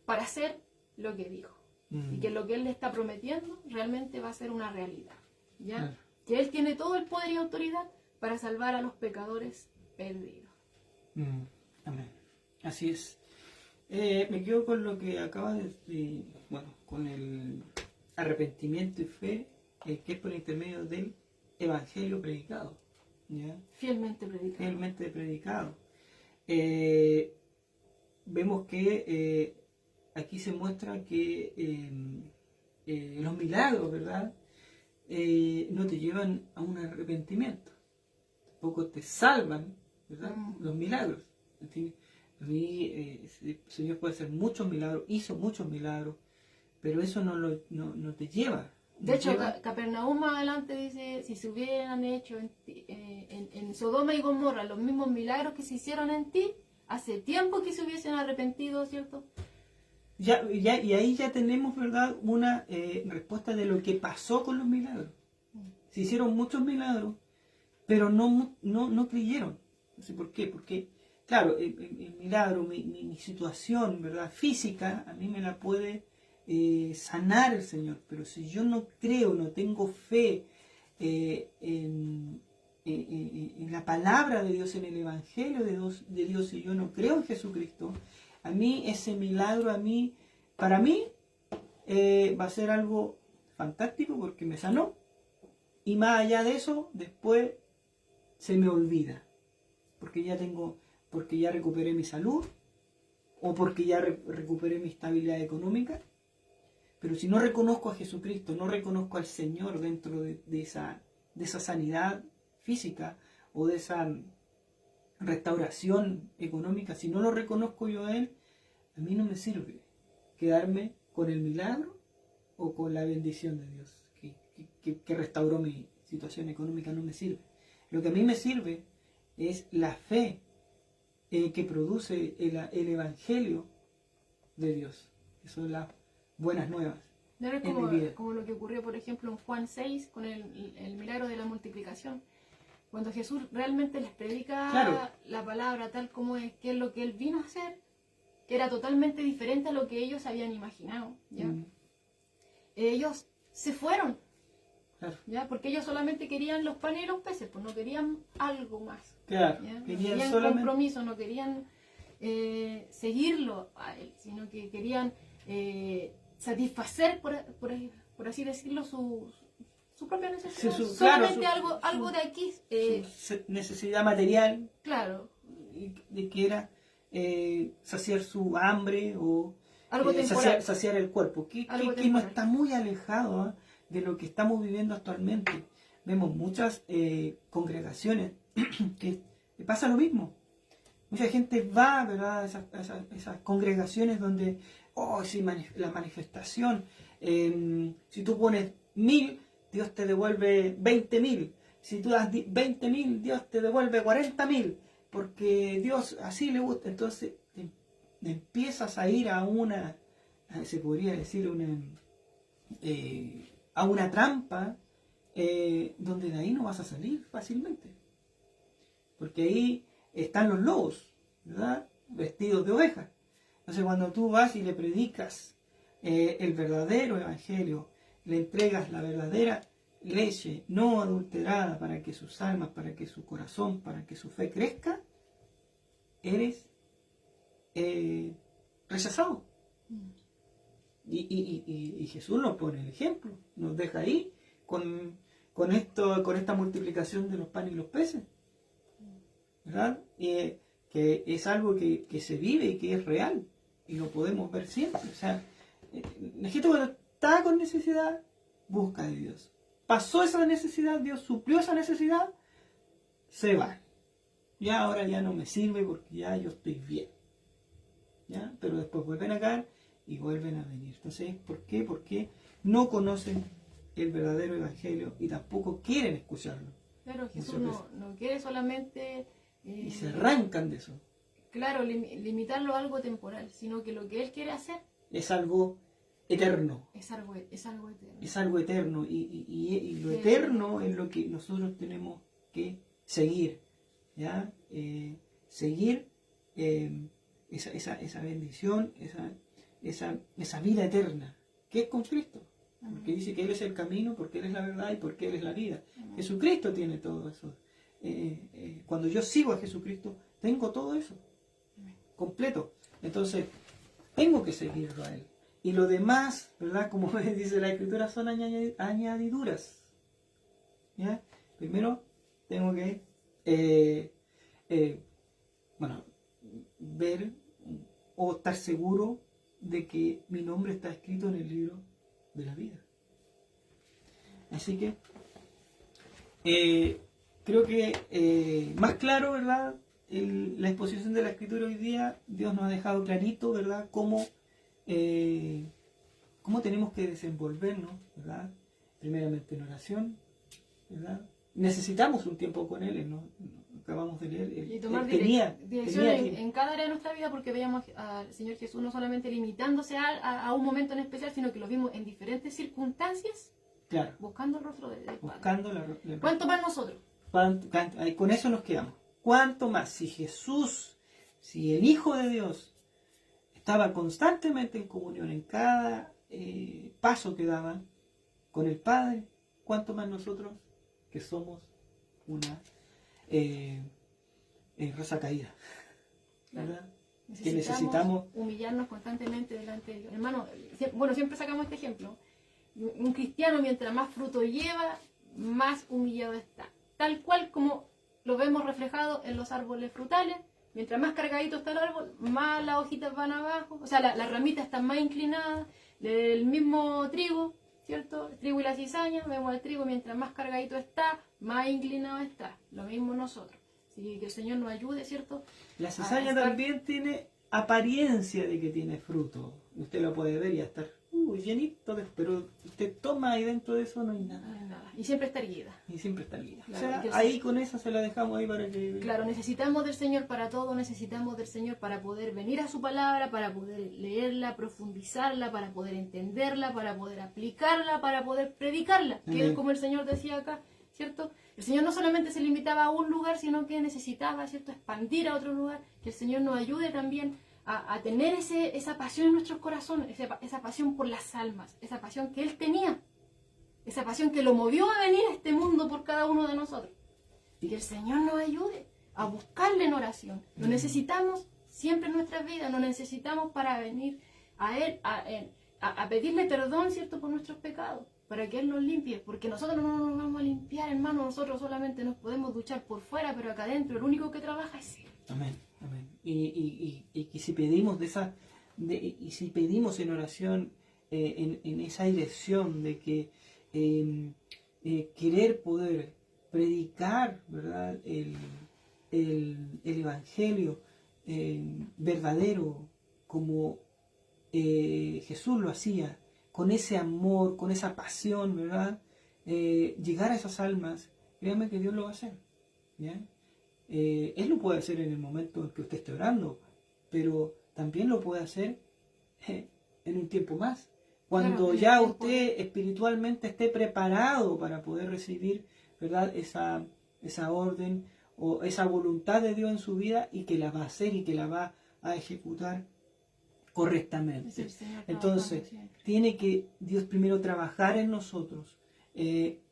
para hacer lo que dijo. Y que lo que él le está prometiendo realmente va a ser una realidad, ¿ya? Claro. Que él tiene todo el poder y autoridad para salvar a los pecadores perdidos. Amén. Así es. Me quedo con lo que acaba de decir, bueno, con el arrepentimiento y fe, que es por intermedio del evangelio predicado, ¿ya? Fielmente predicado. Fielmente predicado. Vemos que aquí se muestra que los milagros, ¿verdad?, no te llevan a un arrepentimiento, tampoco te salvan, ¿verdad?, los milagros. A mí, el Señor puede hacer muchos milagros, hizo muchos milagros, pero eso no te lleva. De hecho, Capernaum más adelante dice, si se hubieran hecho en en Sodoma y Gomorra los mismos milagros que se hicieron en ti, hace tiempo que se hubiesen arrepentido, ¿cierto? Y ahí ya tenemos, ¿verdad?, una respuesta de lo que pasó con los milagros. Se hicieron muchos milagros, pero no creyeron. No sé por qué. Porque, claro, el milagro, mi situación, ¿verdad?, física, a mí me la puede sanar el Señor. Pero si yo no creo, no tengo fe en la palabra de Dios, en el Evangelio de Dios, y yo no creo en Jesucristo, a mí ese milagro, para mí, va a ser algo fantástico porque me sanó. Y más allá de eso, después se me olvida. Porque ya recuperé mi salud, o porque ya recuperé mi estabilidad económica. Pero si no reconozco a Jesucristo, no reconozco al Señor dentro de esa sanidad física o de esa restauración económica, si no lo reconozco yo a Él, a mí no me sirve quedarme con el milagro o con la bendición de Dios que restauró mi situación económica. No me sirve. Lo que a mí me sirve es la fe que produce el Evangelio de Dios, que son las buenas nuevas. Claro, es como lo que ocurrió, por ejemplo, en Juan 6 con el milagro de la multiplicación. Cuando Jesús realmente les predica, claro, la palabra tal como es, que es lo que Él vino a hacer, que era totalmente diferente a lo que ellos habían imaginado, ¿ya? Ellos se fueron, claro, ¿ya? Porque ellos solamente querían los panes y los peces, pues no querían algo más. Claro, ¿ya? No querían solamente compromiso, no querían seguirlo a Él, sino que querían satisfacer, por así decirlo, su propia necesidad. Solamente algo de aquí. Su necesidad material. Claro. De que era saciar su hambre o algo saciar el cuerpo. Que no está muy alejado de lo que estamos viviendo actualmente. Vemos muchas congregaciones que pasa lo mismo. Mucha gente va, ¿verdad?, a esas congregaciones donde, sí, la manifestación, si tú pones 1000, Dios te devuelve 20.000. Si tú das 20.000, Dios te devuelve 40.000. Porque Dios así le gusta. Entonces empiezas a ir se podría decir, a una trampa donde de ahí no vas a salir fácilmente. Porque ahí están los lobos, ¿verdad?, vestidos de ovejas. Entonces cuando tú vas y le predicas el verdadero evangelio, le entregas la verdadera leche no adulterada para que sus almas, para que su corazón, para que su fe crezca, eres rechazado. Y Jesús nos pone el ejemplo, nos deja ahí con esta multiplicación de los panes y los peces, ¿verdad? Que es algo que se vive y que es real y lo podemos ver siempre. O sea, la gente cuando está con necesidad busca de Dios. Pasó esa necesidad, Dios suplió esa necesidad, se va. Ya ahora ya no me sirve porque ya yo estoy bien. ¿Ya? Pero después vuelven a caer y vuelven a venir. Entonces, ¿por qué? Porque no conocen el verdadero evangelio y tampoco quieren escucharlo. Claro, Jesús no quiere solamente... y se arrancan de eso. Claro, limitarlo a algo temporal, sino que lo que Él quiere hacer es algo eterno. Es algo eterno. Es algo eterno. Y lo eterno es lo que nosotros tenemos que seguir. ¿Ya? Seguir esa bendición, esa vida eterna, que es con Cristo. Porque dice que Él es el camino, porque Él es la verdad y porque Él es la vida. Jesucristo tiene todo eso. Cuando yo sigo a Jesucristo, tengo todo eso completo. Entonces, tengo que seguirlo a Él. Y lo demás, ¿verdad?, como dice la Escritura, son añadiduras. ¿Ya? Primero, tengo que ver o estar seguro de que mi nombre está escrito en el libro de la vida. Así que creo que más claro, ¿verdad?, la exposición de la Escritura hoy día, Dios nos ha dejado clarito, ¿verdad?, cómo tenemos que desenvolvernos, ¿verdad?, primeramente en oración, ¿verdad? Necesitamos un tiempo con Él, acabamos de leer, Y tomar tenía dirección que- en cada área de nuestra vida, porque veíamos al Señor Jesús no solamente limitándose a un momento en especial, sino que lo vimos en diferentes circunstancias, claro, buscando el rostro del Padre. buscando ¿Cuánto más nosotros? Con eso nos quedamos. ¿Cuánto más? Si Jesús, si el Hijo de Dios estaba constantemente en comunión en cada paso que daba con el Padre, ¿cuánto más nosotros que somos una raza caída? ¿Verdad? Que necesitamos humillarnos constantemente delante de Dios. Hermano, siempre sacamos este ejemplo. Un cristiano, mientras más fruto lleva, más humillado está. Tal cual como lo vemos reflejado en los árboles frutales. Mientras más cargadito está el árbol, más las hojitas van abajo. O sea, las ramitas están más inclinadas. El mismo trigo, ¿cierto? El trigo y la cizaña, vemos el trigo, mientras más cargadito está, más inclinado está. Lo mismo nosotros. Así que el Señor nos ayude, ¿cierto? La cizaña también tiene apariencia de que tiene fruto. Usted lo puede ver y estar llenito, pero usted toma y dentro de eso no hay nada. No hay nada. Y siempre está erguida. Y siempre está lista. Claro, O sea, ahí con esa se la dejamos ahí para que... Claro, necesitamos del Señor para todo, necesitamos del Señor para poder venir a su palabra, para poder leerla, profundizarla, para poder entenderla, para poder aplicarla, para poder predicarla. Que es como el Señor decía acá, ¿cierto? El Señor no solamente se limitaba a un lugar, sino que necesitaba, ¿cierto?, expandir a otro lugar. Que el Señor nos ayude también a tener esa pasión en nuestros corazones, esa pasión por las almas, esa pasión que Él tenía, esa pasión que lo movió a venir a este mundo por cada uno de nosotros. Y que el Señor nos ayude a buscarle en oración. Lo necesitamos siempre en nuestras vidas, lo necesitamos para venir a Él, a pedirle perdón, ¿cierto?, por nuestros pecados, para que Él nos limpie, porque nosotros no nos vamos a limpiar, hermano, nosotros solamente nos podemos duchar por fuera, pero acá adentro el único que trabaja es Él. Amén, amén. Y si pedimos y si pedimos en oración en esa dirección de que querer poder predicar, ¿verdad?, el Evangelio verdadero como Jesús lo hacía, con ese amor, con esa pasión, ¿verdad? Llegar a esas almas, créanme que Dios lo va a hacer, ¿ya? Él lo puede hacer en el momento en que usted esté orando, pero también lo puede hacer en un tiempo más, cuando ya usted espiritualmente esté preparado para poder recibir, ¿verdad?, esa orden o esa voluntad de Dios en su vida, y que la va a hacer y que la va a ejecutar correctamente. Entonces, tiene que Dios primero trabajar en nosotros,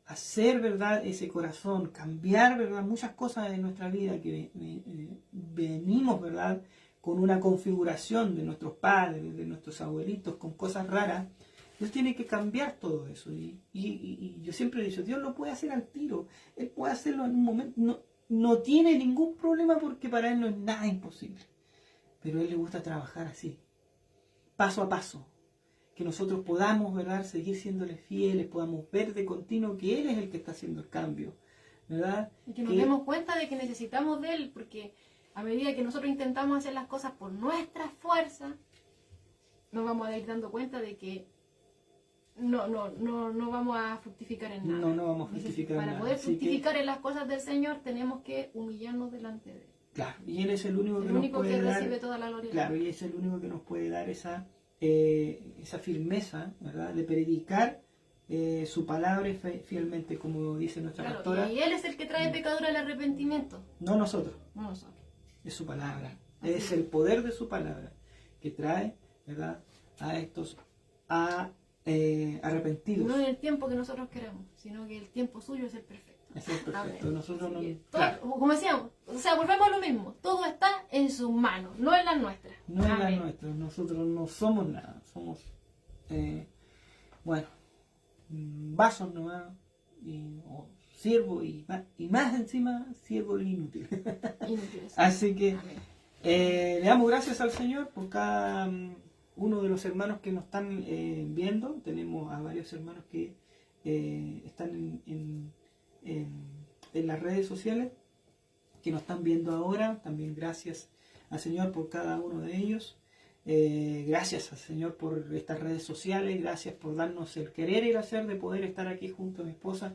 hacer, ¿verdad?, ese corazón, cambiar, ¿verdad?, muchas cosas en nuestra vida que venimos, ¿verdad?, con una configuración de nuestros padres, de nuestros abuelitos, con cosas raras. Dios tiene que cambiar todo eso. Y yo siempre he dicho, Dios lo puede hacer al tiro. Él puede hacerlo en un momento. No tiene ningún problema, porque para Él no es nada imposible. Pero a Él le gusta trabajar así, paso a paso. Que nosotros podamos, ¿verdad?, seguir siéndole fieles, podamos ver de continuo que Él es el que está haciendo el cambio, ¿verdad? Y que nos demos cuenta de que necesitamos de Él, porque a medida que nosotros intentamos hacer las cosas por nuestra fuerza, nos vamos a ir dando cuenta de que no vamos a fructificar en nada. No vamos a fructificar en nada. Para poder fructificar en las cosas del Señor, tenemos que humillarnos delante de Él. Claro, y Él es el único que nos puede dar, recibe toda la gloria. Claro, y es el único que nos puede dar esa firmeza, ¿verdad?, de predicar su palabra fielmente, como dice nuestra pastora. Y Él es el que trae pecador al arrepentimiento. No nosotros. No nosotros. Es su palabra. Es el poder de su palabra que trae, ¿verdad?, a estos arrepentidos. No en el tiempo que nosotros queremos, sino que el tiempo suyo es el perfecto. Es el perfecto. Amén. Nosotros no. Todo, como decíamos, o sea, volvemos a lo mismo. Todo está en sus manos, no en las nuestras. No en las nuestras. Nosotros no somos nada. Somos, vasos nomás. Siervo y más encima, siervo inútil. Así que le damos gracias al Señor por cada uno de los hermanos que nos están viendo. Tenemos a varios hermanos que están en las redes sociales, que nos están viendo ahora. También gracias al Señor por cada uno de ellos. Gracias al Señor por estas redes sociales. Gracias por darnos el querer y el hacer de poder estar aquí junto a mi esposa,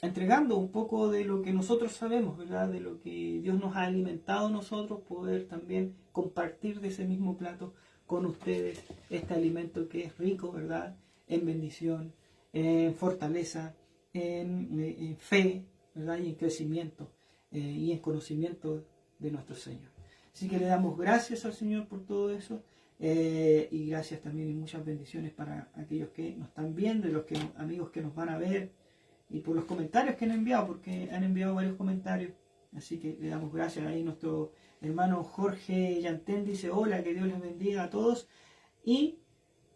entregando un poco de lo que nosotros sabemos, ¿verdad? De lo que Dios nos ha alimentado a nosotros, poder también compartir de ese mismo plato con ustedes este alimento que es rico, ¿verdad? En bendición, en fortaleza, en fe, ¿verdad? Y en crecimiento y en conocimiento de nuestro Señor. Así que le damos gracias al Señor por todo eso. Y gracias también y muchas bendiciones para aquellos que nos están viendo y los amigos que nos van a ver y por los comentarios que han enviado, porque han enviado varios comentarios, así que le damos gracias. Ahí nuestro hermano Jorge Yantén dice: hola, que Dios les bendiga a todos y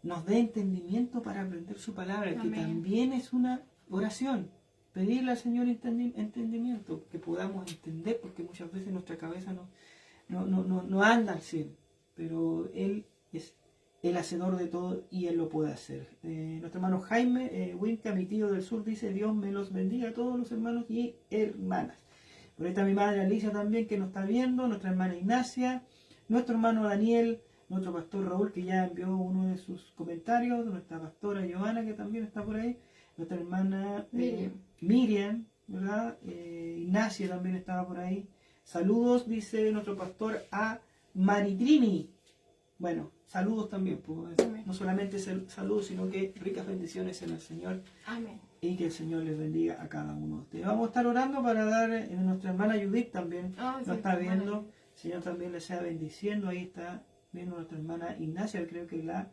nos dé entendimiento para aprender su palabra. Amén. Que también es una oración, pedirle al Señor entendimiento, que podamos entender, porque muchas veces nuestra cabeza no anda al cielo, pero Él es el hacedor de todo y Él lo puede hacer. Nuestro hermano Jaime Winca, mi tío del sur, dice: Dios me los bendiga a todos los hermanos y hermanas. Por ahí está mi madre Alicia también, que nos está viendo, nuestra hermana Ignacia, nuestro hermano Daniel, nuestro pastor Raúl, que ya envió uno de sus comentarios, nuestra pastora Giovanna, que también está por ahí, nuestra hermana Miriam, ¿verdad? Ignacia también estaba por ahí. Saludos, dice nuestro pastor, a Maritrini. Bueno, saludos también, pues, no solamente saludos, sino que ricas bendiciones en el Señor. Amén. Y que el Señor les bendiga a cada uno de ustedes. Vamos a estar orando para dar, nuestra hermana Judith también nos está viendo. El Señor también les sea bendiciendo. Ahí está viendo nuestra hermana Ignacia, creo que la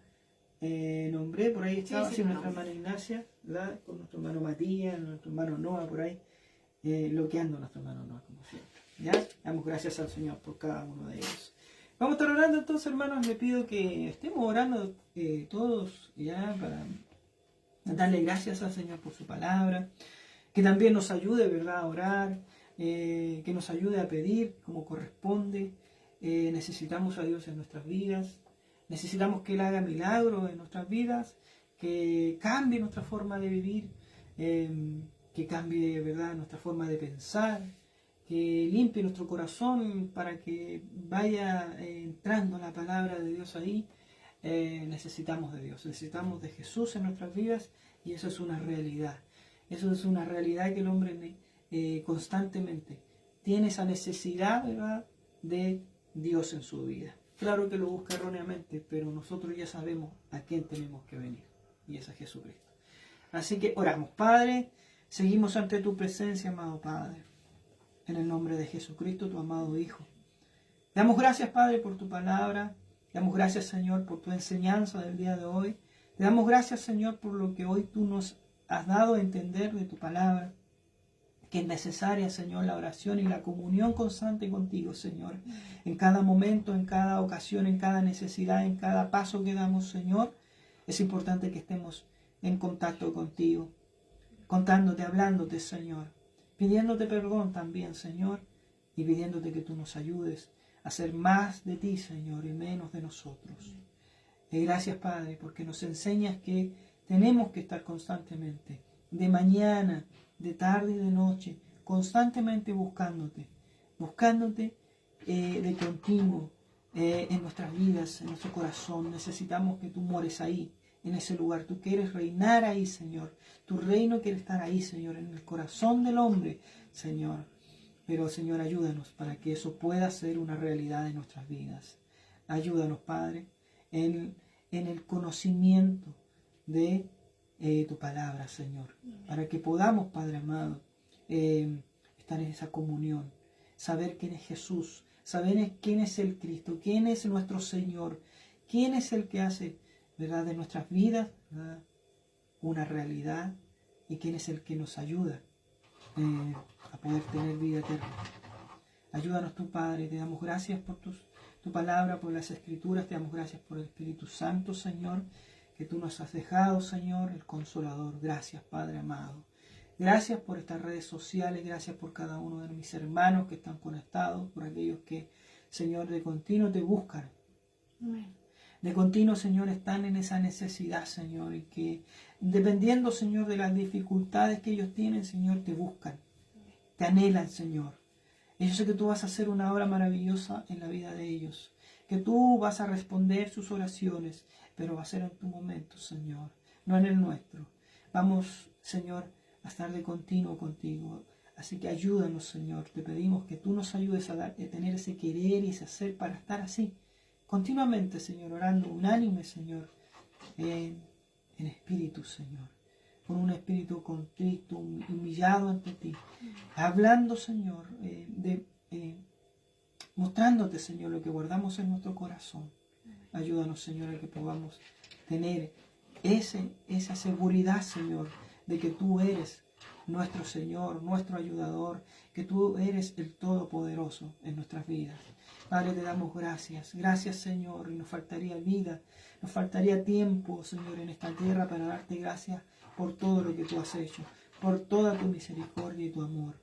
nombré, por ahí estaba, sí, nuestra hermana Ignacia, ¿verdad? Con nuestro hermano Matías, nuestro hermano Noah por ahí, bloqueando a nuestro hermano Noah, como siempre. ¿Ya? Damos gracias al Señor por cada uno de ellos. Vamos a estar orando entonces, hermanos. Le pido que estemos orando todos ya para darle gracias al Señor por su palabra, que también nos ayude, ¿verdad?, a orar, que nos ayude a pedir como corresponde. Necesitamos a Dios en nuestras vidas, necesitamos que Él haga milagros en nuestras vidas, que cambie nuestra forma de vivir, que cambie, ¿verdad?, nuestra forma de pensar, que limpie nuestro corazón para que vaya entrando la palabra de Dios ahí. Necesitamos de Dios, necesitamos de Jesús en nuestras vidas, y eso es una realidad. Eso es una realidad que el hombre constantemente tiene esa necesidad, ¿verdad?, de Dios en su vida. Claro que lo busca erróneamente, pero nosotros ya sabemos a quién tenemos que venir, y es a Jesucristo. Así que oramos. Padre, seguimos ante tu presencia, amado Padre, en el nombre de Jesucristo, tu amado Hijo. Te damos gracias, Padre, por tu palabra. Te damos gracias, Señor, por tu enseñanza del día de hoy. Te damos gracias, Señor, por lo que hoy tú nos has dado a entender de tu palabra, que es necesaria, Señor, la oración y la comunión constante contigo, Señor. En cada momento, en cada ocasión, en cada necesidad, en cada paso que damos, Señor, es importante que estemos en contacto contigo, contándote, hablándote, Señor, pidiéndote perdón también, Señor, y pidiéndote que tú nos ayudes a hacer más de ti, Señor, y menos de nosotros. Y gracias, Padre, porque nos enseñas que tenemos que estar constantemente, de mañana, de tarde y de noche, constantemente buscándote de continuo en nuestras vidas, en nuestro corazón. Necesitamos que tú mores ahí, en ese lugar. Tú quieres reinar ahí, Señor. Tu reino quiere estar ahí, Señor, en el corazón del hombre, Señor. Pero, Señor, ayúdanos para que eso pueda ser una realidad en nuestras vidas. Ayúdanos, Padre, en el conocimiento de tu palabra, Señor, para que podamos, Padre amado, estar en esa comunión, saber quién es Jesús, saber quién es el Cristo, quién es nuestro Señor, quién es el que hace, ¿verdad?, de nuestras vidas, ¿verdad?, una realidad, y quién es el que nos ayuda a poder tener vida eterna. Ayúdanos tú, Padre. Te damos gracias por tu palabra, por las Escrituras. Te damos gracias por el Espíritu Santo, Señor, que tú nos has dejado, Señor, el Consolador. Gracias, Padre amado. Gracias por estas redes sociales. Gracias por cada uno de mis hermanos que están conectados, por aquellos que, Señor, de continuo te buscan. Amén. De continuo, Señor, están en esa necesidad, Señor, y que dependiendo, Señor, de las dificultades que ellos tienen, Señor, te buscan, te anhelan, Señor. Y yo sé que tú vas a hacer una obra maravillosa en la vida de ellos, que tú vas a responder sus oraciones, pero va a ser en tu momento, Señor, no en el nuestro. Vamos, Señor, a estar de continuo contigo. Así que ayúdanos, Señor. Te pedimos que tú nos ayudes a tener ese querer y ese hacer para estar así, continuamente, Señor, orando unánime, Señor, en espíritu, Señor, con un espíritu contrito, humillado ante ti, hablando, Señor, mostrándote, Señor, lo que guardamos en nuestro corazón. Ayúdanos, Señor, a que podamos tener esa seguridad, Señor, de que tú eres nuestro Señor, nuestro ayudador, que tú eres el Todopoderoso en nuestras vidas. Padre, te damos gracias. Gracias, Señor, y nos faltaría vida, nos faltaría tiempo, Señor, en esta tierra para darte gracias por todo lo que tú has hecho, por toda tu misericordia y tu amor.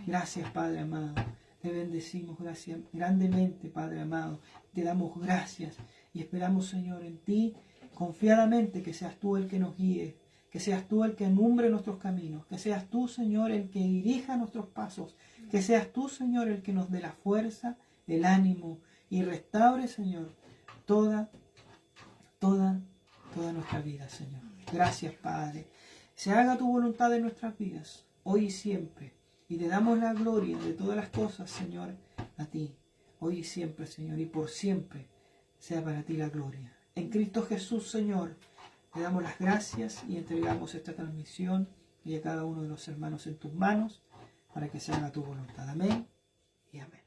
Gracias, Padre amado. Te bendecimos, gracias grandemente, Padre amado. Te damos gracias y esperamos, Señor, en ti, confiadamente, que seas tú el que nos guíe, que seas tú el que alumbre nuestros caminos, que seas tú, Señor, el que dirija nuestros pasos, que seas tú, Señor, el que nos dé la fuerza, el ánimo y restaure, Señor, toda nuestra vida, Señor. Gracias, Padre. Se haga tu voluntad en nuestras vidas, hoy y siempre. Y te damos la gloria de todas las cosas, Señor, a ti, hoy y siempre, Señor, y por siempre sea para ti la gloria. En Cristo Jesús, Señor, te damos las gracias y entregamos esta transmisión y a cada uno de los hermanos en tus manos para que se haga tu voluntad. Amén y amén.